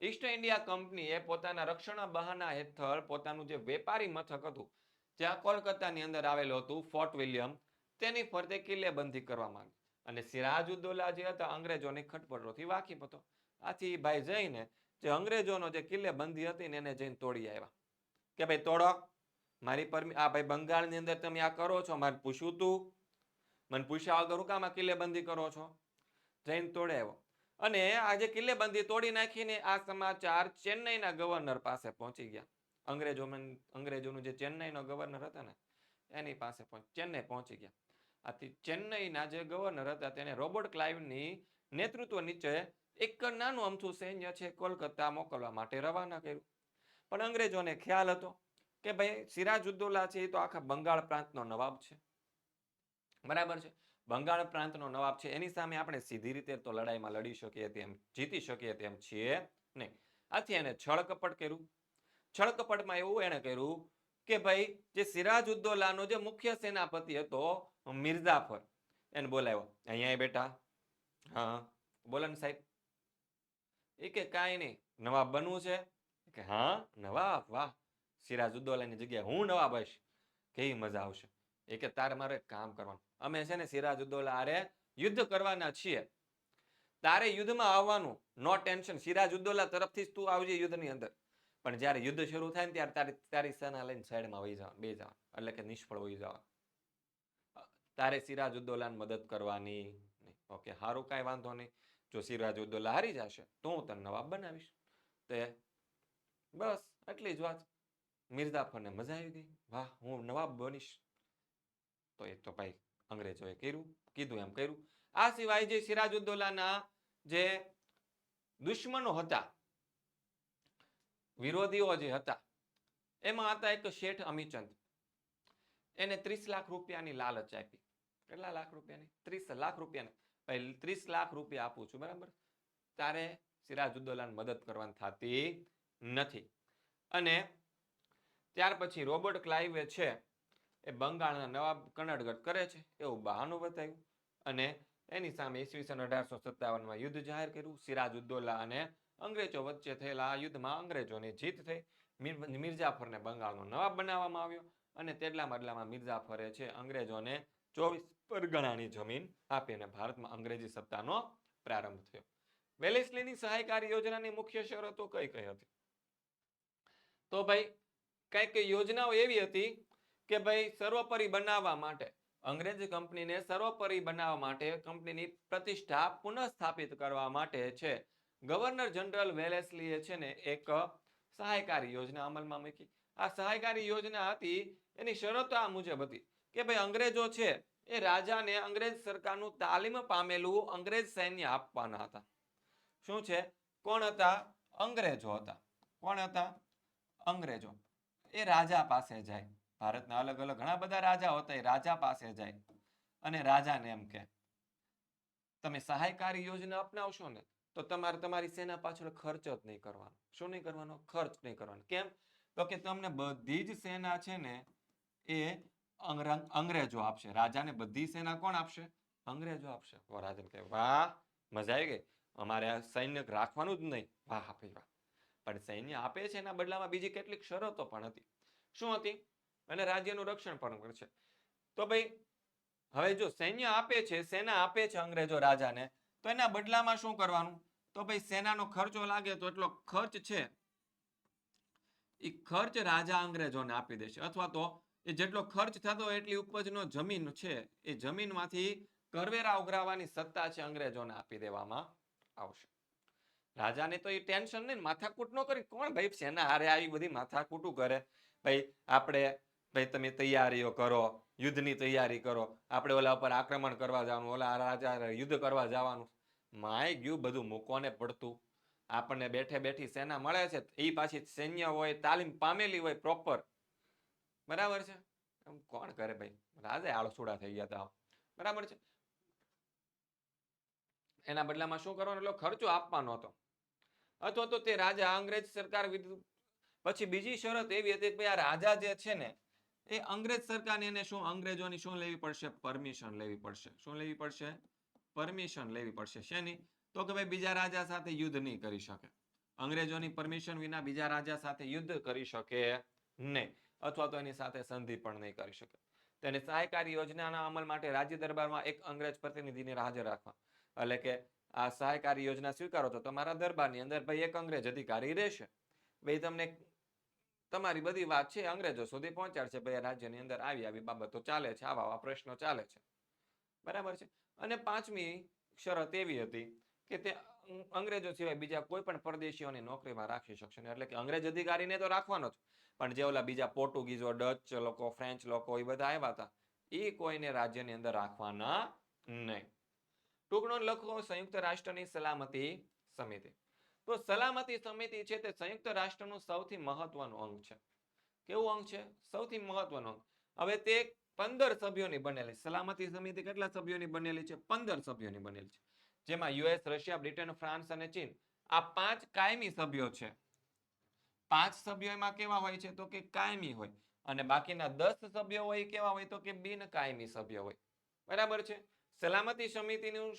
ઈસ્ટ ઇન્ડિયા કંપનીએ પોતાના રક્ષણના બહાના હેઠળ પોતાનું જે વેપારી મથક હતું, જ્યાં કોલકાતાની અંદર આવેલું હતું ફોર્ટ વિલિયમ, તેની ફરતે કિલ્લેબંધી કરવા માંગી. અને સિરાજુદ્દૌલા જે હતા અંગ્રેજોની ખટપટોથી વાકેફ હતો. આથી ભાઈ જઈને જે અંગ્રેજોનો જે કિલ્લેબંધી હતી ને એને જઈને તોડી આવ્યા, કે ભાઈ તોડો, મારી આ ભાઈ બંગાળની અંદર તમે આ કરો છો, મારે પૂછ્યું તું, મને પૂછ્યા વગર હું કામ આ કિલ્લેબંધી કરો છો? જઈને તોડે આવ્યો. અને આજે કિલ્લેબંધી તોડી નાખીને આ સમાચાર ચેન્નઈના ગવર્નર પાસે પહોંચી ગયા. અંગ્રેજોનું જે ચેન્નઈનો ગવર્નર હતા ને એની પાસે ચેન્નઈ પહોંચી ગયા. આથી ચેન્નઈના જે ગવર્નર હતા તેને રોબર્ટ ક્લાઇવની નેતૃત્વ નીચે એક નાનું અમથું સૈન્ય છે કોલકાતા મોકલવા માટે રવાના કર્યું. પણ અંગ્રેજોને ખ્યાલ હતો કે ભાઈ સિરાજુદ્દૌલા છે એ તો આખા બંગાળ પ્રાંતનો નવાબ છે, બરાબર છે. બંગાળ પ્રાંતનો નવાબ છે, એની સામે આપણે સીધી રીતે તો લડાઈમાં લડી શકીએ તેમ જીતી શકીએ તેમ છીએ નહીં. આથી એને છળકપટ કર્યું. છળકપટમાં એવું એને કર્યું કે ભાઈ જે સિરાજુદ્દૌલાનો જે મુખ્ય સેનાપતિ હતો મિર્ઝાફર એને બોલાવ્યો. અહીંયા બેટા. હા બોલો ને સાહેબ. એ કે કાંઈ નહીં, નવાબ બનવું છે? કે હા નવાબ, વાહ, સિરાજુદ્દૌલાની જગ્યાએ હું નવાબ હશ, કેવી મજા આવશે. એ કે તારે મારે એક કામ કરવાનું, અમે છે ને સિરાજુદ્દૌલા હારે યુદ્ધ કરવાના છીએ, તારે યુદ્ધમાં આવવાનું, નો ટેન્શન, સિરાજુદ્દૌલા તરફથી તું આવજે યુદ્ધની અંદર, પણ જ્યારે યુદ્ધ શરૂ થાય ને ત્યારે તારી સેના લઈને સાઈડમાં વહી જવા, બે જવા, એટલે કે નિષ્ફળ વહી જવા, તારે સિરાજુદ્દૌલાને મદદ કરવાની નહીં. ઓકે હારું, કાંઈ વાંધો નહીં, જો સિરાજુદ્દૌલા હારી જશે તો હું તને નવાબ બનાવીશ. તે બસ એટલી જ વાત. મિર્ઝાફરને મજા આવી ગઈ, વાહ હું નવાબ બનીશ. તો એ તો ભાઈ અંગ્રેજોએ કીધું એમ કર્યું. આ સિવાય જે સિરાજુદ્દૌલાના જે દુશ્મનો હતા, વિરોધીઓ જે હતા, એમાં હતા એક શેઠ અમીચંદ. એને 30 લાખ રૂપિયાની લાલચ આપી. કેટલા લાખ રૂપિયાની? 30 લાખ રૂપિયાની. ભાઈ 30 લાખ રૂપિયા આપું છું, બરાબર, તારે સિરાજુદ્દૌલાને મદદ કરવાની થતી નથી. અને ત્યાર પછી રોબર્ટ ક્લાઇવે છે એ બંગાળના નવાબ કનડગત કરે છે એવું બહાનું બતાવ્યું, અને એની સામે ઈસવીસન 1857માં યુદ્ધ જાહેર કર્યું. સિરાજુદ્દૌલા અને અંગ્રેજો વચ્ચે થયેલા આ યુદ્ધમાં અંગ્રેજોની જીત થઈ. મિર્ઝાફરને બંગાળનો નવાબ બનાવવામાં આવ્યો, અને તેટલા બદલામાં મિર્ઝાફરે છે અંગ્રેજોને 24 પરગણાની જમીન આપી, અને ભારતમાં અંગ્રેજી સત્તાનો પ્રારંભ થયો. વેલેસ્લીની સહાયકારી યોજનાની મુખ્ય શરતો કઈ કઈ હતી? તો ભાઈ કઈક યોજનાઓ એવી હતી કે ભાઈ સર્વોપરી બનાવવા માટે, અંગ્રેજ કંપનીને સર્વોપરી બનાવવા માટે, કંપનીની પ્રતિષ્ઠા પુનઃસ્થાપિત કરવા માટે છે ગવર્નર જનરલ વેલેસ્લીએ છે ને એક સહાયકારી યોજના અમલમાં મૂકી. આ સહાયકારી યોજના હતી, એની શરતો આ મુજબ હતી કે ભાઈ અંગ્રેજો છે એ રાજાને અંગ્રેજ સરકારનું તાલીમ પામેલું અંગ્રેજ સૈન્ય આપવાના હતા. શું છે? કોણ હતા? અંગ્રેજો હતા. કોણ હતા? અંગ્રેજો. એ રાજા પાસે જાય, ભારતના અલગ અલગ ઘણા બધા રાજાઓ હતા, એ રાજા પાસે જાય અને રાજાને એમ કે તમે સહાયકારી યોજના અપનાવશો ને તો તમારે તમારી સેના પાછળ ખર્ચ જ નહીં કરવાનો. શું નહીં કરવાનો? ખર્ચ નહીં કરવાનો. કેમ? તો કે તમને બધી જ સેના છે ને એ અંગ્રેજો આપશે. રાજાને બધી સેના કોણ આપશે? અંગ્રેજો આપશે. રાજાને કહે વાહ, મજા આવી ગઈ, અમારે આ સૈન્ય રાખવાનું જ નહીં. વાહ ભાઈ વાહ. પણ સૈન્ય આપે છે એના બદલામાં બીજી કેટલીક શરતો પણ હતી. શું હતી? અને રાજ્યનું રક્ષણ પણ કરશે. તો ભાઈ હવે જો સૈન્ય આપે છે, સેના આપે છે અંગ્રેજો રાજાને, તો એના બદલામાં શું કરવાનું? તો ભાઈ સેનાનો ખર્ચો લાગે તો એટલો ખર્ચ છે એ ખર્ચ રાજા અંગ્રેજોને આપી દેશે, અથવા તો એ જેટલો ખર્ચ થતો એટલી ઉપજનો જમીન છે એ જમીનમાંથી કરવેરા ઉઘરાવવાની સત્તા છે અંગ્રેજોને આપી દેવામાં આવશે. રાજાને તો એ ટેન્શન નહીં, માથાકૂટ ન કરી. કોણ ભાઈ સેના હારે આવી બધી માથાકૂટું કરે? ભાઈ આપણે ભાઈ તમે તૈયારીઓ કરો, યુદ્ધની તૈયારી કરો, આપણે ઓલા ઉપર આક્રમણ કરવા જવાનું, ઓલા રાજા યુદ્ધ કરવા જવાનું, માય ગયું બધું મૂકોને પડતું. આપણને બેઠે બેઠી સેના મળે છે, એ પાછી સૈન્ય હોય, તાલીમ પામેલી હોય પ્રોપર, બરાબર છે? કોણ કરે ભાઈ? રાજા આળસુડા થઈ ગયા હતા, બરાબર છે? એના બદલામાં શું કરવાનો? એટલો ખર્ચો આપવાનો હતો. અથવા તો તે રાજા અંગ્રેજ સરકાર પછી બીજી શરત એવી હતી કે આ રાજા જે છે ને એ અંગ્રેજ સરકારની એને શું અંગ્રેજોની શું લેવી પડશે? પરમિશન લેવી પડશે. શું લેવી પડશે? પરમિશન લેવી પડશે. શેની? તો કે ભાઈ બીજા રાજા સાથે યુદ્ધ નહીં કરી શકે. અંગ્રેજોની પરમિશન વિના બીજા રાજા સાથે યુદ્ધ કરી શકે નહીં, અથવા તો એની સાથે સંધિ પણ નહીં કરી શકે. તેની સહાયકારી યોજનાના અમલ માટે રાજ્ય દરબારમાં એક અંગ્રેજ પ્રતિનિધિને હાજર રાખવા. એટલે કે આ સહાયકારી યોજના સ્વીકારો તો તમારા દરબારની અંદર ભાઈ એક અંગ્રેજ અધિકારી રહેશે. ભાઈ તમને તમારી બધી વાત છે અંગ્રેજો સુધી પહોંચાડશે. ભાઈ રાજ્યની અંદર આવી બાબતો ચાલે છે, આવા પ્રશ્નો ચાલે છે, બરાબર છે? અને પાંચમી શરત એવી હતી કે તે અંગ્રેજો સિવાય બીજા કોઈ પણ પરદેશીઓની નોકરીમાં રાખી શકશે નહીં. એટલે કે અંગ્રેજ અધિકારીને તો રાખવાનો જ, પણ જે ઓલા બીજા પોર્ટુગીઝો, ડચ લોકો, ફ્રેન્ચ લોકો એ બધા આવ્યા હતા એ કોઈને રાજ્યની અંદર રાખવાના નહીં. ટૂંકનો લખો સંયુક્ત રાષ્ટ્રની સલામતી સમિતિ. તો સલામતી સમિતિ છે તે સંયુક્ત રાષ્ટ્રનું સૌથી મહત્વનું અંગ છે. કેવું અંગ છે? સૌથી મહત્વનું અંગ. હવે તે 15 સભ્યોની બનેલી સલામતી સમિતિ કેટલા સભ્યોની બનેલી છે? 15 સભ્યોની બનેલી છે, જેમાં યુએસ, રશિયા, બ્રિટન, ફ્રાન્સ અને ચીન આ 5 કાયમી સભ્યો છે. 5 સભ્યો એમાં કેવા હોય છે તો કે કાયમી હોય, અને બાકીના 10 સભ્યો હોય કેવા હોય તો કે બિનકાયમી સભ્યો હોય. બરાબર છે. સલામતી સમિતિનું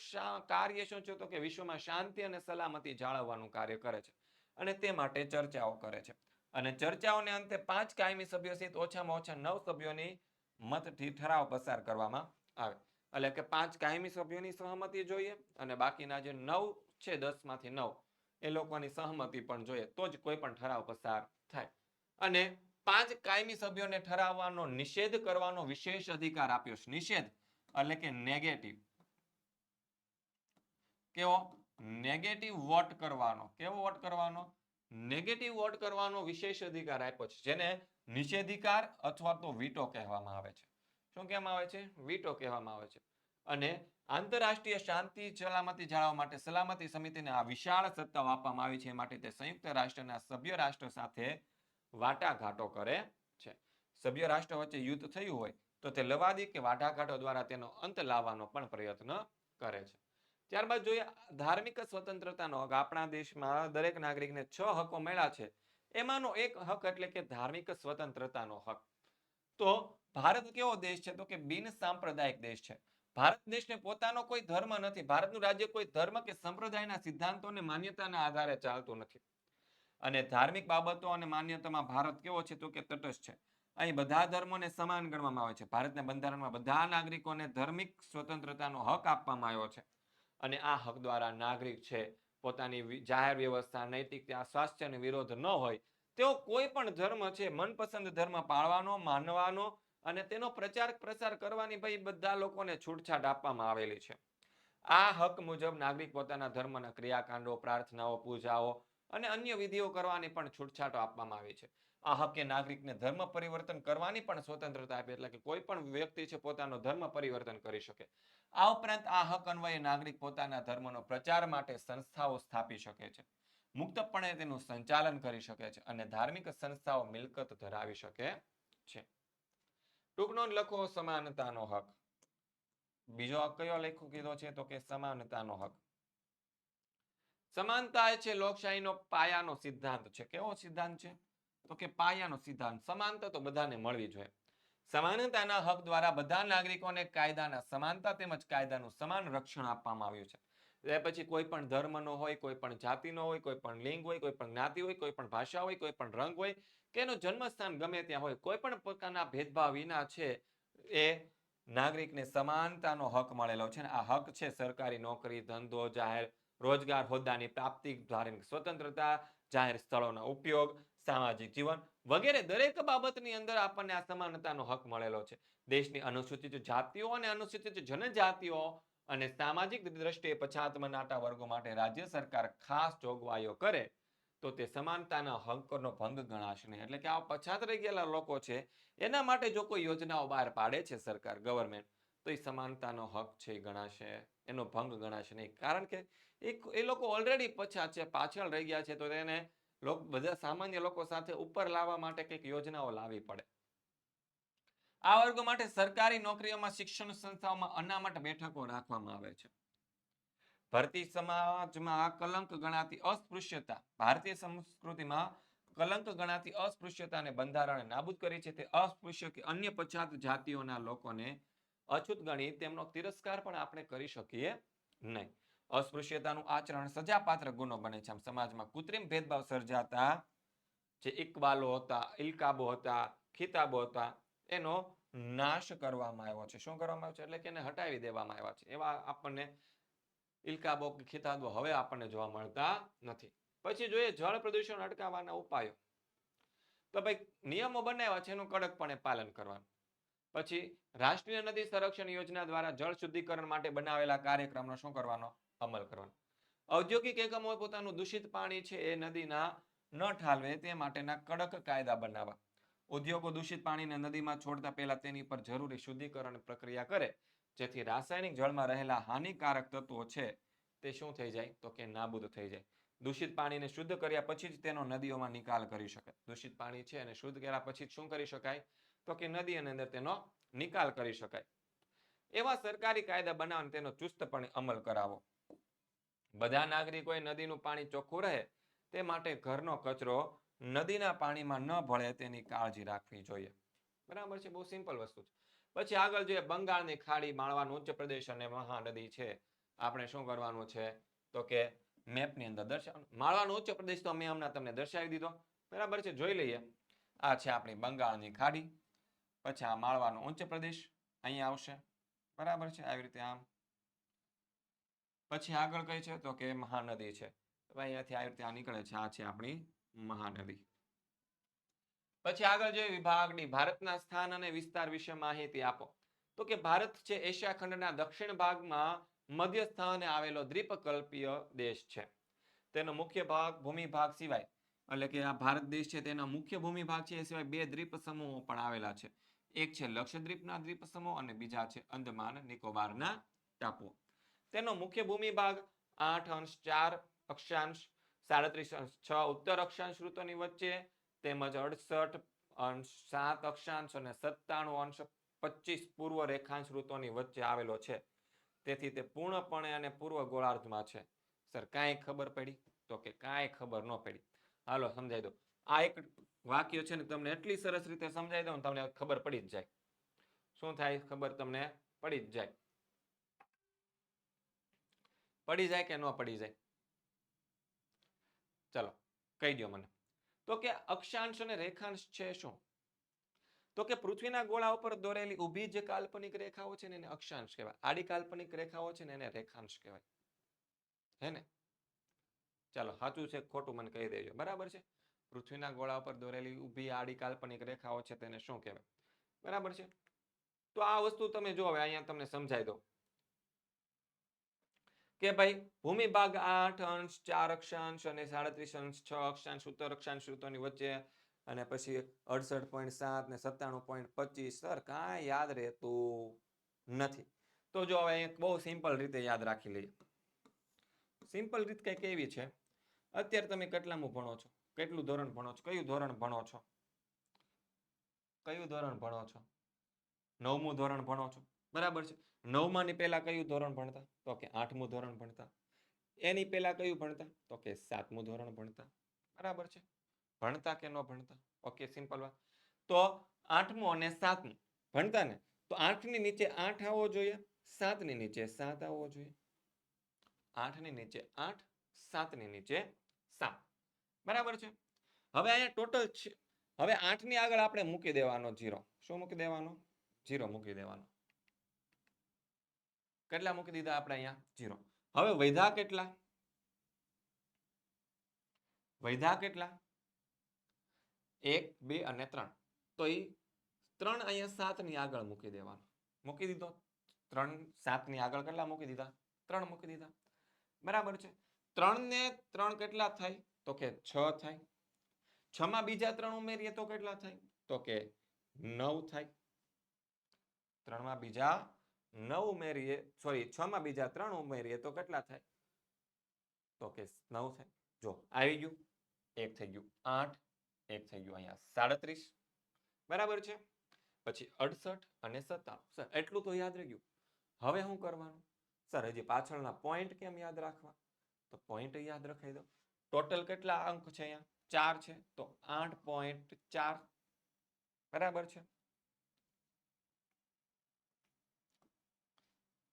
કાર્ય શું છે તો કે વિશ્વમાં શાંતિ અને સલામતી જાળવવાનું કાર્ય કરે છે, અને તે માટે ચર્ચાઓ કરે છે. અને ચર્ચાઓને અંતે 5 કાયમી સભ્યો સહિત ઓછામાં ઓછા 9 સભ્યોની મતથી ઠરાવ પસાર કરવામાં આવે. એટલે કે 5 કાયમી સભ્યોની સહમતિ જોઈએ, અને બાકીના જે 9 છે 10 માંથી 9 એ લોકોની સહમતિ પણ જોઈએ, તો જ કોઈ પણ ઠરાવ પસાર થાય. અને 5 કાયમી સભ્યોને ઠરાવવાનો નિષેધ કરવાનો વિશેષ અધિકાર આપ્યો છે. નિષેધ એટલે કે નેગેટિવ. કેવો? નેગેટિવ વોટ કરવાનો. કેવો વોટ કરવાનો? નેગેટિવ વોટ કરવાનો વિશેષ અધિકાર આપ્યો છે, જેને નિષેધાધિકાર અથવા તો વીટો કહેવામાં આવે છે. શું કહેવામાં આવે છે? વીટો કહેવામાં આવે છે. અને આંતરરાષ્ટ્રીય શાંતિ સલામતી જાળવવા માટે સલામતી સમિતિને આ વિશાળ સત્તાઓ આપવામાં આવી છે, માટે તે સંયુક્ત રાષ્ટ્રના સભ્ય રાષ્ટ્ર સાથે વાટાઘાટો કરે છે. સભ્ય રાષ્ટ્ર વચ્ચે યુદ્ધ થયું હોય તો તે લવાદી કે વાટાઘાટો દ્વારા તેનો અંત લાવવાનો પણ પ્રયત્ન કરે છે. ત્યારબાદ જોઈએ ધાર્મિક સ્વતંત્રતાનો હક. આપણા દેશમાં દરેક નાગરિકને 6 હકો મળ્યા છે. એમાંનો એક હક એટલે કે ધાર્મિક સ્વતંત્રતાનો હક. તો ભારત કેવો દેશ છે તો કે બિન સાંપ્રદાયિક દેશ છે. ભારત દેશને પોતાનો કોઈ ધર્મ નથી. ભારતનું રાજ્ય કોઈ ધર્મ કે સંપ્રદાયના સિદ્ધાંતો અને માન્યતાના આધારે ચાલતું નથી. અને ધાર્મિક બાબતો અને માન્યતામાં ભારત કેવો છે તો કે તટસ્થ છે. અહીં બધા ધર્મોને સમાન ગણવામાં આવે છે. ભારતના બંધારણમાં બધા નાગરિકોને ધાર્મિક સ્વતંત્રતાનો હક આપવામાં આવ્યો છે. અને આ હક દ્વારા નાગરિક છે પોતાની જાહેર વ્યવસ્થા, નૈતિકતા, સ્વાસ્થ્યનો વિરોધ ન હોય તેઓ કોઈ પણ ધર્મ છે મનપસંદ ધર્મ પાળવાનો, માનવાનો અને તેનો પ્રચાર પ્રસાર કરવાની ભાઈ બધા લોકોને છૂટછાટ આપવામાં આવેલી છે. આ હક મુજબ નાગરિક પોતાના ધર્મના ક્રિયાકાંડો, પ્રાર્થનાઓ, પૂજાઓ અને અન્ય વિધિઓ કરવાની પણ છૂટછાટો આપવામાં આવી છે. આ હકે નાગરિકને ધર્મ પરિવર્તન કરવાની પણ સ્વતંત્રતા આપી, એટલે કે કોઈ પણ વ્યક્તિ છે પોતાનો ધર્મ પરિવર્તન કરી શકે. આ ઉપરાંત આ હક અન્વયે નાગરિક પોતાના ધર્મનો પ્રચાર માટે સંસ્થાઓ સ્થાપી શકે છે, મુક્તપણે તેનું સંચાલન કરી શકે છે, અને ધાર્મિક સંસ્થાઓ મિલકત ધરાવી શકે છે. ટૂંકનો લખો સમાનતાનો હક. બીજો હક કયો લખ્યો કીધો છે તો કે સમાનતાનો હક. સમાનતા એ છે લોકશાહીનો પાયાનો સિદ્ધાંત છે. કેવો સિદ્ધાંત છે તો કે પાયાનો સિદ્ધાંત. સમાનતા તો બધાને મળવી જોઈએ. સમાનતાના હક દ્વારા બધા નાગરિકોને કાયદાના સમાનતા તેમજ કાયદાનું સમાન રક્ષણ આપવામાં આવ્યું છે. એ પછી કોઈ પણ ધર્મનો હોય, કોઈ પણ જાતિનો હોય, કોઈ પણ લિંગ હોય, કોઈ પણ જ્ઞાતિ હોય, કોઈ પણ ભાષા હોય, કોઈ પણ રંગ હોય કે એનું જન્મસ્થાન ગમે ત્યાં હોય, કોઈ પણ પ્રકારના ભેદભાવ વિના છે એ નાગરિકને સમાનતાનો હક મળેલો છે. આ હક છે સરકારી નોકરી, ધંધો, જાહેર રોજગાર, હોદ્દાની પ્રાપ્તિ, ધાર્મિક સ્વતંત્રતા, જાહેર સ્થળોનો ઉપયોગ, સામાજિક જીવન વગેરે દરેક બાબતની અંદર આપણને આ સમાનતાનો હક મળેલો છે. દેશની અનુસૂચિત જાતિઓ અને અનુસૂચિત જનજાતિઓ અને સામાજિક દ્રષ્ટિએ પછાત મનાતા વર્ગો માટે રાજ્ય સરકાર ખાસ જોગવાઈઓ કરે તો તે સમાનતાના હકનો ભંગ ગણાશે નહીં. એટલે કે આ પછાત રહી ગયેલા લોકો છે એના માટે જો કોઈ યોજનાઓ બહાર પાડે છે સરકાર, ગવર્મેન્ટ, તો એ સમાનતાનો હક છે એ ગણાશે, એનો ભંગ ગણાશે નહીં. કારણ કે એ લોકો ઓલરેડી પછાત છે, પાછળ રહી ગયા છે, તો તેને બધા સામાન્ય લોકો સાથે ઉપર લાવવા માટે કંઈક યોજનાઓ લાવવી પડે. આ વર્ગો માટે સરકારી નોકરીઓમાં, શિક્ષણ સંસ્થાઓમાં અનામત બેઠકો રાખવામાં આવે છે. ભારતીય સમાજમાં કલંક ગણાતી અસ્પૃશ્યતા, ભારતીય સંસ્કૃતિમાં કલંક ગણાતી અસ્પૃશ્યતાને બંધારણે નાબૂદ કરી છે. તે અસ્પૃશ્ય કે અન્ય પછાત જાતિઓના લોકોને અછૂત ગણી તેમનો તિરસ્કાર પણ આપણે કરી શકીએ નહીં. અસ્પૃશ્યતાનું આચરણ સજાપાત્ર ગુનો બને છે. આમ સમાજમાં કૃત્રિમ ભેદભાવ સર્જાતા જે ઇકબાલો હતા, ઇલકાબો હતા, ખિતાબો હતા, એનો નાશ કરવામાં આવ્યો છે. શું કરવામાં આવ્યો છે? એટલે કે એને હટાવી દેવામાં આવ્યા છે. એવા આપણને ઇલકાબો કે ખિતાબો હવે આપણને જોવા મળતા નથી. પછી જોઈએ જળ પ્રદૂષણ અટકાવવાના ઉપાયો. તો ભાઈ નિયમો બનાવ્યા છે એનું કડકપણે પાલન કરવાનું. પછી રાષ્ટ્રીય નદી સંરક્ષણ યોજના દ્વારા જળ શુદ્ધિકરણ માટે બનાવેલા કાર્યક્રમનો શું કરવાનો? અમલ કરવાનો. ઔદ્યોગિક એકમો પોતાનું દૂષિત પાણી છે એ નદીના ન ઠાલવે તે માટેના કડક કાયદા બનાવવા. ઉદ્યોગો દૂષિત પાણીને નદીમાં છોડતા પહેલા તેની પર જરૂરી શુદ્ધિકરણ પ્રક્રિયા કરે, જેથી રાસાયણિક જળમાં રહેલા હાનિકારક તત્વો છે તે શું થઈ જાય તો કે નાબૂદ થઈ જાય. દૂષિત પાણીને શુદ્ધ કર્યા પછી જ તેનો નદીઓમાં નિકાલ કરી શકાય. દૂષિત પાણી છે અને શુદ્ધ કર્યા પછી શું કરી શકાય તો કે નદીની અંદર તેનો નિકાલ કરી શકાય. એવા સરકારી કાયદા બનાવીને તેનો ચુસ્તપણે અમલ કરાવો. બધા નાગરિકોએ નદીનું પાણી ચોખ્ખું રહે તે માટે ઘરનો કચરો નદીના પાણીમાં ન ભળે તેની કાળજી રાખવી જોઈએ. બરાબર છે, બહુ સિમ્પલ વસ્તુ છે. પછી આગળ જોઈએ બંગાળની ખાડી, માળવાનું ઉચ્ચ પ્રદેશ અને મહાનદી છે. આપણે શું કરવાનું છે તો કે મેપની અંદર દર્શાવવાનું. માળવાનો ઉચ્ચ પ્રદેશ તો મેં હમણાં તમને દર્શાવી દીધો. બરાબર છે, જોઈ લઈએ. આ છે આપણી બંગાળની ખાડી. પછી આ માળવાનો ઉચ્ચ પ્રદેશ અહીંયા આવશે. બરાબર છે, આવી રીતે આમ. પછી આગળ કઈ છે તો કે મહાનદી છે. અહીંયાથી આવી રીતે આ નીકળે છે. આ છે આપણી મહાનદી. પછી આગળ જોઈએ વિભાગની ભારતના સ્થાન અને વિસ્તાર વિશે માહિતી આપો. તો કે ભારત છે એશિયા ખંડના દક્ષિણ ભાગમાં મધ્ય સ્થાને આવેલો દ્વીપકલ્પીય દેશ છે. તેનો મુખ્ય ભાગ ભૂમિભાગ સિવાય એટલે કે આ ભારત દેશ છે તેના મુખ્ય ભૂમિભાગ છે એ સિવાય બે દ્વીપ સમૂહો પણ આવેલા છે. એક છે લક્ષદ્વીપના દ્વીપ સમૂહ અને બીજા છે અંદમાન નિકોબારના ટાપુઓ. તેનો મુખ્ય ભૂમિભાગ 8.4 અક્ષાંશ, 37.6 ઉત્તર અક્ષાંશ ઋતુની વચ્ચે તેમજ 68.7 અક્ષાંશ અને 97.25 પૂર્વ રેખાંશ ઋતુની વચ્ચે આવેલો છે. તેથી તે પૂર્ણપણે અને પૂર્વ ગોળાર્ધમાં છે. સર કાંઈ ખબર પડી તો કે કાંઈ ખબર ન પડી. હાલો સમજાઈ દો. આ એક વાક્ય છે ને તમને એટલી સરસ રીતે સમજાઈ દઉં તમને ખબર પડી જ જાય. શું થાય ખબર તમને પડી જ જાય. પડી જાય કે ન પડી જાય? ચલો કહી દો મને. તો કે અક્ષાંશ અને રેખાંશ છે શું? તો કે પૃથ્વીના ગોળા ઉપર દોરેલી ઊભી જે કાલ્પનિક રેખાઓ છે ને એને અક્ષાંશ કહેવાય. આડી કાલ્પનિક રેખાઓ છે ને એને રેખાંશ કહેવાય. હે ને? ચાલો સાચું છે ખોટું મને કહી દેજો. બરાબર છે? પૃથ્વીના ગોળા ઉપર દોરેલી ઊભી આડી કાલ્પનિક રેખાઓ છે તેને શું કહેવાય? બરાબર છે? તો આ વસ્તુ તમે જો હવે અહીંયા તમને સમજાઈ દો. કે ભાઈ ભૂમિભાગ 8.4 અક્ષાંશ અને 37.6 અક્ષાંશ ઉત્તર અક્ષાંશ ઋતુની વચ્ચે અને પછી 68.7 ને 97.25 સર કાંઈ યાદ રહેતું નથી. તો જો હવે એક બહુ સિમ્પલ રીતે યાદ રાખી લઈએ. સિમ્પલ રીત કંઈક એવી છે. અત્યારે તમે કેટલામું ભણો છો? કેટલું ધોરણ ભણો છો? કયું ધોરણ ભણો છો? કયું ધોરણ ભણો છો? 9મું ધોરણ ભણો છો. બરાબર છે. 9માની પહેલા કયું ધોરણ ભણતા? તો કે 8મું ધોરણ ભણતા. એની પહેલા કયું ભણતા? તો કે 7મું ધોરણ ભણતા. બરાબર છે. ભણતા કે ન ભણતા? ઓકે સિમ્પલ વાત. તો 8મું અને 7મું ભણતા ને તો 8ની નીચે 8 આવવો જોઈએ, 7ની નીચે 7 આવવો જોઈએ. 8ની નીચે 8, 7ની નીચે 7. બરાબર છે. હવે અહીંયા ટોટલ છે. હવે 8ની આગળ આપણે મૂકી દેવાનો 0. શું મૂકી દેવાનો? 0 મૂકી દેવાનો. કેટલા મૂકી દીધા આપણે અહીંયા? 0. હવે વધ્યા કેટલા? વધ્યા કેટલા? 1, 2 અને 3. તો એ 3 અહીંયા 7ની આગળ મૂકી દેવાનો. મૂકી દીધો. 3 7ની આગળ કેટલા મૂકી દીધા? 3 મૂકી દીધા. બરાબર છે. 3 ને 3 કેટલા થાય? તો કે 6 થાય. 6માં બીજા 3 ઉમેરીએ તો કેટલા થાય? તો કે 9 થાય. 3માં બીજા 9 ઉમેરીએ, સોરી 6માં બીજા 3 ઉમેરીએ તો કેટલા થાય? તો કે 9 થાય. જો આવી ગયું. 1 થઈ ગયું 8, 1 થઈ ગયું અહીંયા 37. બરાબર છે. પછી 68 અને 97. સર એટલું તો યાદ રહી ગયું. હવે શું કરવાનું? સર હજી પાછળના પોઈન્ટ કેમ યાદ રાખવા? તો પોઈન્ટ યાદ રખાઈ દો. ટોટલ કેટલા અંક છે અહીંયા? 4 છે તો 8.4. બરાબર છે.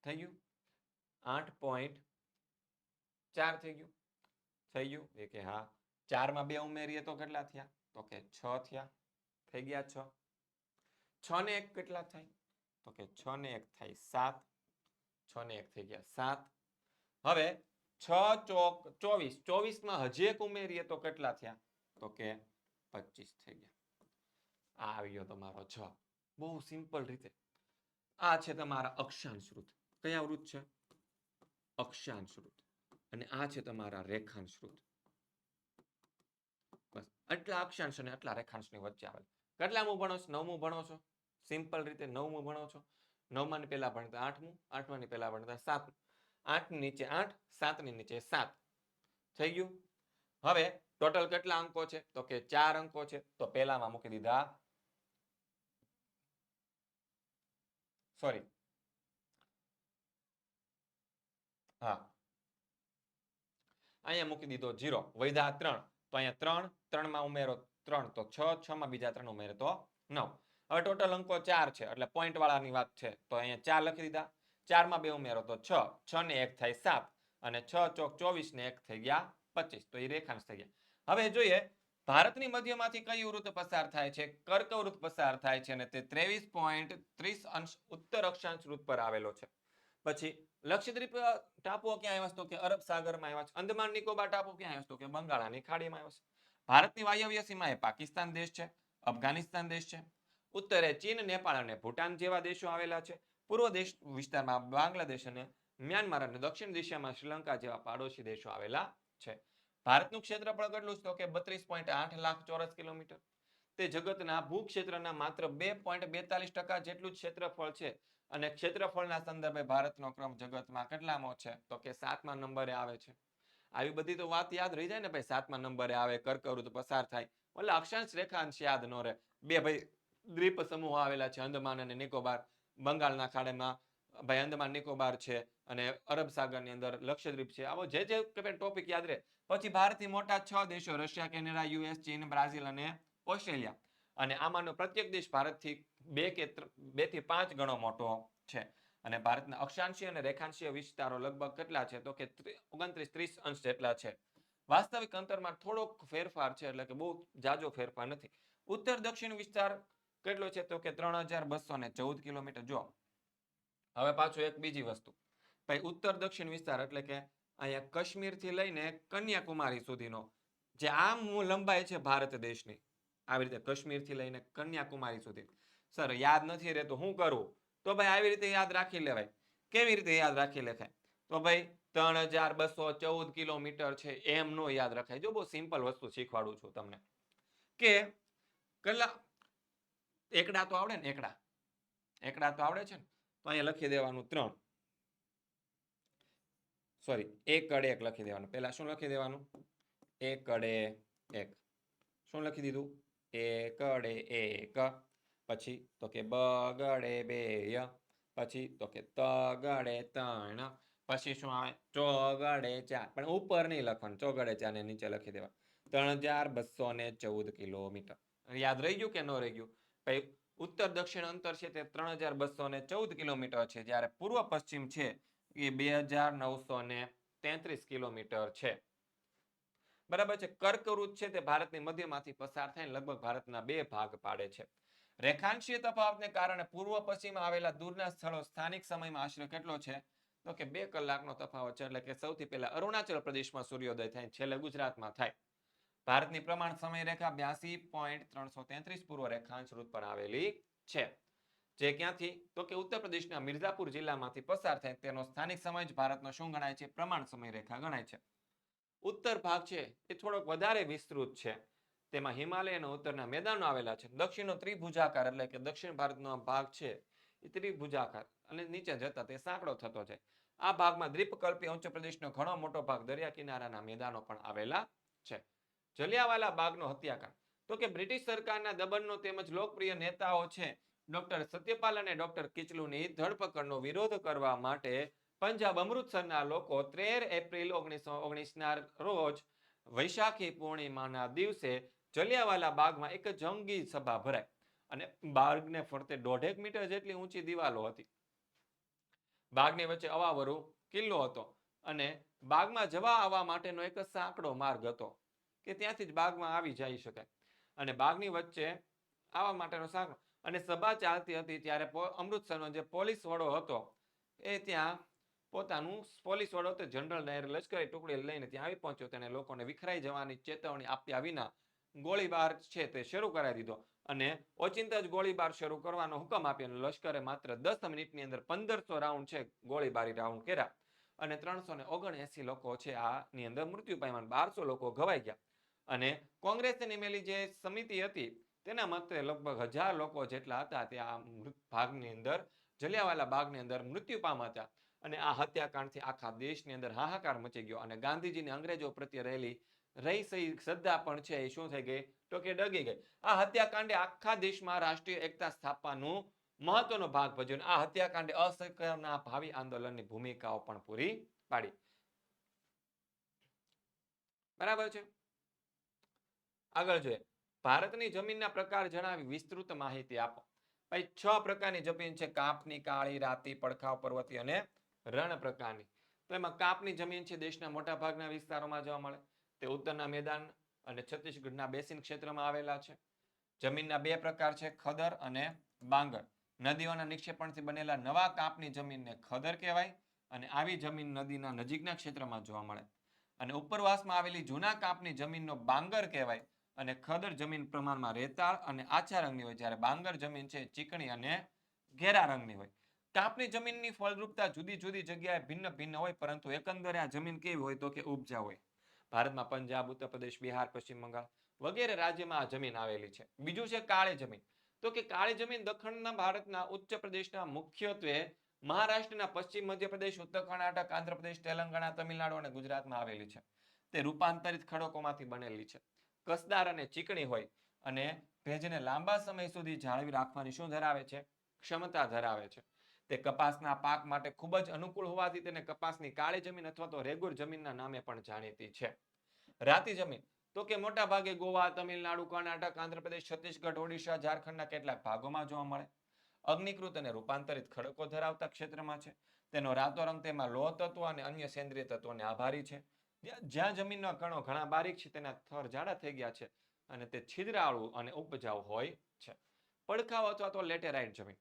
થઈ ગયું 8.4 થઈ ગયું. થઈ ગયું એ કે હા. 4માં 2 ઉમેરીએ તો કેટલા થયા? તો કે 6 થયા. થઈ ગયા 6. 6 ને 1 કેટલા થાય? તો કે 6 ને 1 થાય 7. 6 ને 1 થઈ ગયા 7. હવે 6 ચોક 24. 24માં હજી એક ઉમેરીએ તો કેટલા થયા? તો કે 25 થઈ ગયા. આ આવી ગયો તમારો 6. બહુ સિમ્પલ રીતે. આ છે તમારા અક્ષાંશ વૃત્ત. કયા વૃત્ત છે? અક્ષાંશ વૃત્ત. અને આ છે તમારા રેખાંશ વૃત્ત. બસ આટલા અક્ષાંશ અને આટલા રેખાંશની વચ્ચે આવેલ. કેટલામું ભણો છો? 9મું ભણો છો. સિમ્પલ રીતે 9મું ભણો છો. 9માની પહેલા ભણતા 8મું, 8માની પહેલા ભણતા 7મું. 8ની નીચે 8, 7ની નીચે 7. થઈ ગયું. હવે ટોટલ કેટલા અંકો છે? તો કે 4 અંકો છે. તો પહેલામાં મૂકી દીધા, સોરી, હા અહીંયા મૂકી દીધો 0, વધ્યા 3 તો અહીંયા 3, 3 માં ઉમેરો 3 તો 6, 6 માં બીજા 3 ઉમેરો તો 9. હવે ટોટલ અંકો 4 છે એટલે પોઈન્ટ વાળાની વાત છે તો અહીંયા 4 લખી દીધા. 4 માં 2 ઉમેરો તો 6, 6 ને 1 થાય 7 અને 6 ચોક 24 ને 1 થઈ ગયા 25. તો એ રેખાંશ થઈ ગયા. હવે જોઈએ ભારતની મધ્યમાંથી કઈ વૃત્ત પસાર થાય છે? કર્કવૃત્ત પસાર થાય છે અને તે 23.30 અંશ ઉત્તર અક્ષાંશ વૃત્ત પર આવેલો છે. પછી લક્ષદ્વીપ ટાપુઓ ક્યાં આવ્યા છે? તો કે અરબ સાગરમાં આવ્યા છે. અંદમાન નિકોબાર ટાપુ ક્યાં આવ્યા છે? તો કે બંગાળાની ખાડીમાં આવ્યા છે. ભારતની વાયવ્ય સીમા એ પાકિસ્તાન દેશ છે, અફઘાનિસ્તાન દેશ છે. ઉત્તરે ચીન, નેપાળ અને ભૂટાન જેવા દેશો આવેલા છે. પૂર્વ દેશ વિસ્તારમાં બાંગ્લાદેશ અને મ્યાનમાર અને દક્ષિણ દિશામાં શ્રીલંકા જેવા પાડોશી દેશો આવેલા છે. ભારતનું ક્ષેત્રફળ કેટલું છે? તો કે 32.8 લાખ ચોરસ કિલોમીટર. તે જગતના ભૂક્ષેત્રના માત્ર 2.42% જેટલું જ ક્ષેત્રફળ છે અને ક્ષેત્રફળના સંદર્ભે ભારતનો ક્રમ જગતમાં કેટલામો છે? તો કે 7મા નંબરે આવે છે. આવી બધી તો વાત યાદ રહી જાય ને ભાઈ, 7મા નંબરે આવે, કર્કવૃત્ત પસાર થાય, એટલે અક્ષાંશ રેખાંશ યાદ ન રહે. બે ભાઈ દ્વીપ સમૂહ આવેલા છે, અંદમાન અને નિકોબાર. બંગાળના ખાડીમાં ભાઈ અંદમાન નિકોબાર છે અને અરબ સાગરની અંદર લક્ષદ્વીપ છે. આવો જે ટોપિક યાદ રહે. પછી ભારતથી મોટા 6 દેશો રશિયા, કેનેડા, યુએસ, ચીન, બ્રાઝિલ અને ઓસ્ટ્રેલિયા. અને આમાંનો પ્રત્યેક દેશ ભારતથી 2 થી 5 ગણો મોટો છે. અને ભારતના અક્ષાંશીય અને રેખાંશીય વિસ્તારો લગભગ કેટલા છે? તો કે 29-30 અંશ જેટલા છે. વાસ્તવિક અંતરમાં થોડોક ફેરફાર છે એટલે કે બહુ જાજો ફેરફાર નથી. ઉત્તર દક્ષિણ વિસ્તાર કેટલો છે? તો કે 3214 કિલોમીટર. જો હવે પાછું એક બીજી વસ્તુ, ભાઈ ઉત્તર દક્ષિણ વિસ્તાર એટલે કે અહીંયા કાશ્મીર થી લઈને કન્યાકુમારી સુધીનો જે આમ લંબાઈ છે ભારત દેશની, આવી રીતે કાશ્મીર થી લઈને કન્યાકુમારી સુધી. સર યાદ નથી રહેતું, શું કરવું? તો ભાઈ આવી રીતે યાદ રાખી લેવાય. કેવી રીતે યાદ રાખી લેખાય? તો ભાઈ 3214 કિલોમીટર છે એમ નો યાદ રખાય. જો બહુ સિમ્પલ વસ્તુ શીખવાડું છું તમને કે કેટલા એકડા તો આવડે ને, એકડા તો આવડે છે ને. તો અહીંયા લખી દેવાનું 3, સોરી એકડે 1 લખી દેવાનું. પહેલા શું લખી દેવાનું? એકડે 1. શું લખી દીધું? એકડે 1. પછી તો કે બગડે 2, પછી તો કે તગડે 3, પછી શું આવે? ચોગડે 4. પણ ઉપર નહીં લખવાનું, ચોગડે 4 ને નીચે લખી દેવાનું. 3214 કિલોમીટર. યાદ રહી ગયું કે ન રહી ગયું? ભાઈ ઉત્તર દક્ષિણ અંતર છે તે 3214 કિલોમીટર છે, જ્યારે પૂર્વ પશ્ચિમ છે એ 2933 કિલોમીટર છે. બરાબર છે. કર્કવૃત્ત છે તે ભારતની મધ્યમાંથી પસાર થાય લગભગ ભારતના 2 ભાગ પાડે છે. રેખાંશીય તફાવતને કારણે પૂર્વ પશ્ચિમ આવેલા દૂરના સ્થળો સ્થાનિક સમયમાં આશરે કેટલો છે? તો કે 2 કલાકનો તફાવત છે. એટલે કે સૌથી પહેલા અરુણાચલ પ્રદેશમાં સૂર્યોદય થાય, છેલ્લે ગુજરાતમાં થાય. ભારતની પ્રમાણ સમય રેખા 82.333 પૂર્વ રેખાંશ વૃત્ત પર આવેલી છે. જે ક્યાંથી? તો કે ઉત્તર પ્રદેશના મિર્ઝાપુર જિલ્લામાંથી પસાર થાય તેનો સ્થાનિક સમય જ ભારતનો શું ગણાય છે? પ્રમાણ સમય રેખા ગણાય છે. ઉત્તર ભાગ છે એ થોડોક વધારે વિસ્તૃત છે. તેમાં હિમાલય અને ઉત્તરના મેદાનો આવેલા છે. દક્ષિણનો ત્રિભુજાકાર એટલે કે દક્ષિણ ભારતનો ભાગ છે એ ત્રિભુજાકાર અને નીચે જતા તે સાંકડો થતો જાય. આ ભાગમાં દ્વીપકલ્પી ઉચ્ચ પ્રદેશનો ઘણો મોટો ભાગ દરિયા કિનારાના મેદાનો પણ આવેલા છે. જલિયાવાલા બાગનો હત્યાકાંડ. તો કે બ્રિટિશ સરકારના દબનનો તેમજ લોકપ્રિય નેતાઓ છે ડોક્ટર સત્યપાલ અને ડોક્ટર કિચલુની ધરપકડનો વિરોધ કરવા માટે પંજાબ અમૃતસરના લોકો 13 એપ્રિલ 1919ના રોજ વૈશાખી પૂર્ણિમાના દિવસે જલિયાવાલા બાગમાં એક જંગી સભા ભરાઈ અને બાગને ફરતે 1.5 મીટર જેટલી ઊંચી દિવાલો હતી. બાગની વચ્ચે અવાવરું કિલ્લો હતો અને બાગમાં જવા આવવા માટેનો એક સાંકડો માર્ગ હતો કે ત્યાંથી જ બાગમાં આવી જઈ શકાય. અને બાગની વચ્ચે આવવા માટેનો સાંકડો અને સભા ચાલતી હતી ત્યારે અમૃતસરનો જે પોલીસ વડો હતો એ ત્યાં પોતાનું પોલીસ વડો હતો જનરલ ડાયર લશ્કરી ટુકડી લઈને ત્યાં આવી પહોંચ્યો. તેને લોકોને વિખરાઈ જવાની ચેતવણી આપ્યા વિના ગોળીબાર છે તે શરૂ કરાવી દીધો અને ઓચિંતા જ ગોળીબાર શરૂ કરવાનો હુકમ આપ્યો. લશ્કરે માત્ર 10 મિનિટની અંદર 1500 રાઉન્ડ છે ગોળીબારી રાઉન્ડ કર્યા અને 379 લોકો છે આની અંદર મૃત્યુ પામ્યા, 1200 લોકો ઘવાઈ ગયા. અને કોંગ્રેસે નિમેલી જે સમિતિ હતી તેના મતે લગભગ 1000 લોકો જેટલા હતા તે આ ભાગની અંદર જલિયાવાલા બાગની અંદર મૃત્યુ પામ્યા હતા. અને આ હત્યાકાંડથી આખા દેશની અંદર હાહાકાર મચી ગયો અને ગાંધીજીની અંગ્રેજો પ્રત્યે રહેલી શ્રદ્ધા પણ છે એ શું થઈ ગઈ? તો કે ડગી ગઈ. આ હત્યાકાંડે આખા દેશમાં રાષ્ટ્રીય એકતા સ્થાપવાનું મહત્વનો ભાગ ભજવ્યો. આ હત્યાકાંડે અસહકારના ભાવિ આંદોલનની ભૂમિકાઓ પણ પૂરી પાડી. બરાબર છે. આગળ જોઈએ, ભારતની જમીનના પ્રકાર જણાવી વિસ્તૃત માહિતી આપો. ભાઈ 6 પ્રકારની જમીન છે: કાપની, કાળી, રાતી, પડખાવ, પર્વતીય અને રણ પ્રકારની. તો એમાં કાપની જમીન છે દેશના મોટા ભાગના વિસ્તારોમાં જોવા મળે. તે ઉત્તરના મેદાન અને છત્તીસગઢના બેસિન ક્ષેત્રમાં આવેલા છે. જમીનના 2 પ્રકાર છે: ખદર અને બાંગર. નદીઓના નિક્ષેપણથી બનેલા નવા કાપની જમીનને ખદર કહેવાય અને આવી જમીન નદીના નજીકના ક્ષેત્રમાં જોવા મળે. અને ઉપરવાસમાં આવેલી જૂના કાપની જમીનનો બાંગર કહેવાય અને ખદર જમીન પ્રમાણમાં રેતાળ અને આછા રંગની હોય, જ્યારે બાંગર જમીન છે ચીકણી અને ઘેરા રંગની હોય. કાપની જમીનની ફળદ્રુપતા જુદી જુદી જગ્યાએ ભિન્ન ભિન્ન હોય, પરંતુ એકંદરે આ જમીન કેવી હોય તો કે ઉપજાઉ હોય. ભારતમાં પંજાબ, ઉત્તર પ્રદેશ, બિહાર, પશ્ચિમ બંગાળ વગેરે રાજ્યમાં આ જમીન આવેલી છે. બીજું છે કાળી જમીન. તો કે કાળી જમીન દક્ષિણના ભારતના ઉચ્ચ પ્રદેશના મુખ્યત્વે મહારાષ્ટ્રના પશ્ચિમ મધ્યપ્રદેશ, ઉત્તર કર્ણાટક, આંધ્રપ્રદેશ, તેલંગાણા, તમિલનાડુ અને ગુજરાતમાં આવેલી છે. તે રૂપાંતરિત ખડકોમાંથી બનેલી છે. કસદાર અને ચીકણી હોય અને ભેજને લાંબા સમય સુધી જાળવી રાખવાની શું ધરાવે છે? ક્ષમતા ધરાવે છે. તે કપાસના પાક માટે ખૂબ જ અનુકૂળ હોવાથી તેને કપાસની કાળી જમીન અથવા તો રેગુર જમીનના નામે પણ જાણીતી છે. રાતી જમીન તો કે મોટા ભાગે ગોવા, તમિલનાડુ, કર્ણાટક, આંધ્રપ્રદેશ, છત્તીસગઢ, ઓડિશા, ઝારખંડના કેટલાક ભાગોમાં જોવા મળે. અગ્નિકૃત અને રૂપાંતરિત ખડકો ધરાવતા ક્ષેત્રમાં છે. તેનો રાતો રંગ તેમાં લોહ તત્વ અને અન્ય સેન્દ્રિય તત્વોને આભારી છે. જ્યાં જમીનના કણો ઘણા બારીક છે, તેના થર જાડા થઈ ગયા છે અને તે છિદ્રાળુ અને ઉપજાઉ હોય છે. પડખાવ અથવા તો લેટેરાઇટ જમીન.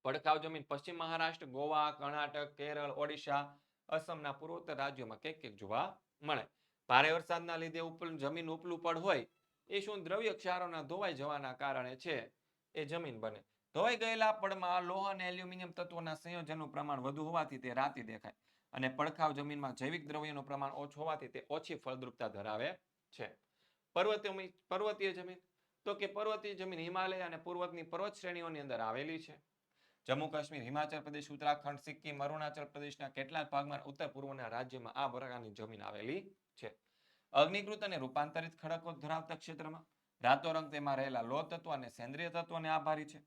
પડખાવ જમીન પશ્ચિમ મહારાષ્ટ્ર, ગોવા, કર્ણાટક, કેરળ, ઓડિશા, અસમના પૂર્વોત્તર રાજ્યોમાં ક્યાંક જોવા મળે. ભારે વરસાદના લીધે જમીન ઉપલું પડ હોય એ શું દ્રવ્ય ક્ષારોના ધોવાઈ જવાના કારણે છે એ જમીન બને. ધોવાઈ ગયેલા પડમાં લોહ અને એલ્યુમિનિયમ તત્વોના સંયોજનનું પ્રમાણ વધુ હોવાથી તે રાતી દેખાય અને પડખાવ જમીનમાં જૈવિક દ્રવ્યનું પ્રમાણ ઓછું હોવાથી તે ઓછી ફળદ્રુપતા ધરાવે છે. પર્વતીય જમીન તો કે પર્વતીય જમીન હિમાલય અને પૂર્વની પર્વત શ્રેણીઓની અંદર આવેલી છે. જમ્મુ કાશ્મીર, હિમાચલ પ્રદેશ, ઉત્તરાખંડ, સિક્કિમ, અરુણાચલ પ્રદેશના કેટલાક ભાગમાં ઉત્તર પૂર્વના રાજ્યમાં આ પ્રકારની જમીન આવેલી છે. અગ્નિકૃત અને રૂપાંતરિત ખડકો ધરાવતા ક્ષેત્રમાં રાતો રંગ તેમાં રહેલા લોહ તત્વ અને સેન્દ્રિય તત્વોને આભારી છે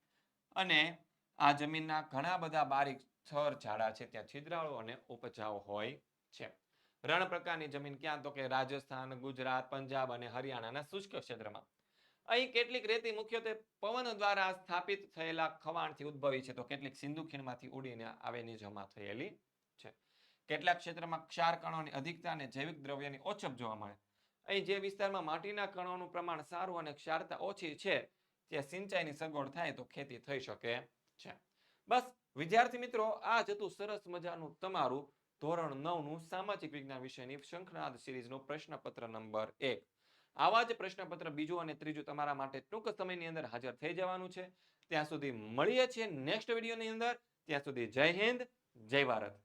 અને આ જમીનના ઘણા બધા બારીક થર જાડા છે, ત્યાં છિદ્રાળુ અને ઉપજાઉ હોય છે. રણ પ્રકારની જમીન ક્યાં તો કે રાજસ્થાન, ગુજરાત, પંજાબ અને હરિયાણાના શુષ્ક ક્ષેત્રમાં. અહીં કેટલીક રેતી મુખ્યત્વે પવન દ્વારા સ્થાપિત થયેલા ખવાણથી ઉદ્ભવી છે, તો કેટલીક સિંધુ ખીણમાંથી ઉડીને આવેલી જમા થયેલી છે. કેટલાક ક્ષેત્રમાં ક્ષાર કણોની અધિકતા અને જૈવિક દ્રવ્યની ઓછપ જોવા મળે. અહીં જે વિસ્તારમાં માટીના કણોનું પ્રમાણ સારું અને ક્ષારતા ઓછી છે, ત્યાં સિંચાઈની સગવડ થાય તો ખેતી થઈ શકે છે. બસ વિદ્યાર્થી મિત્રો, આ જ હતું સરસ મજાનું તમારું ધોરણ 9 નું સામાજિક વિજ્ઞાન વિષયની શંખનાદ સિરીઝનું પ્રશ્નપત્ર નંબર 1. આવા જ પ્રશ્નપત્ર બીજું અને ત્રીજું તમારા માટે ટૂંક સમયની અંદર હાજર થઈ જવાનું છે. ત્યાં સુધી મળીએ છીએ નેક્સ્ટ વિડીયોની અંદર. ત્યાં સુધી જય હિન્દ, જય ભારત.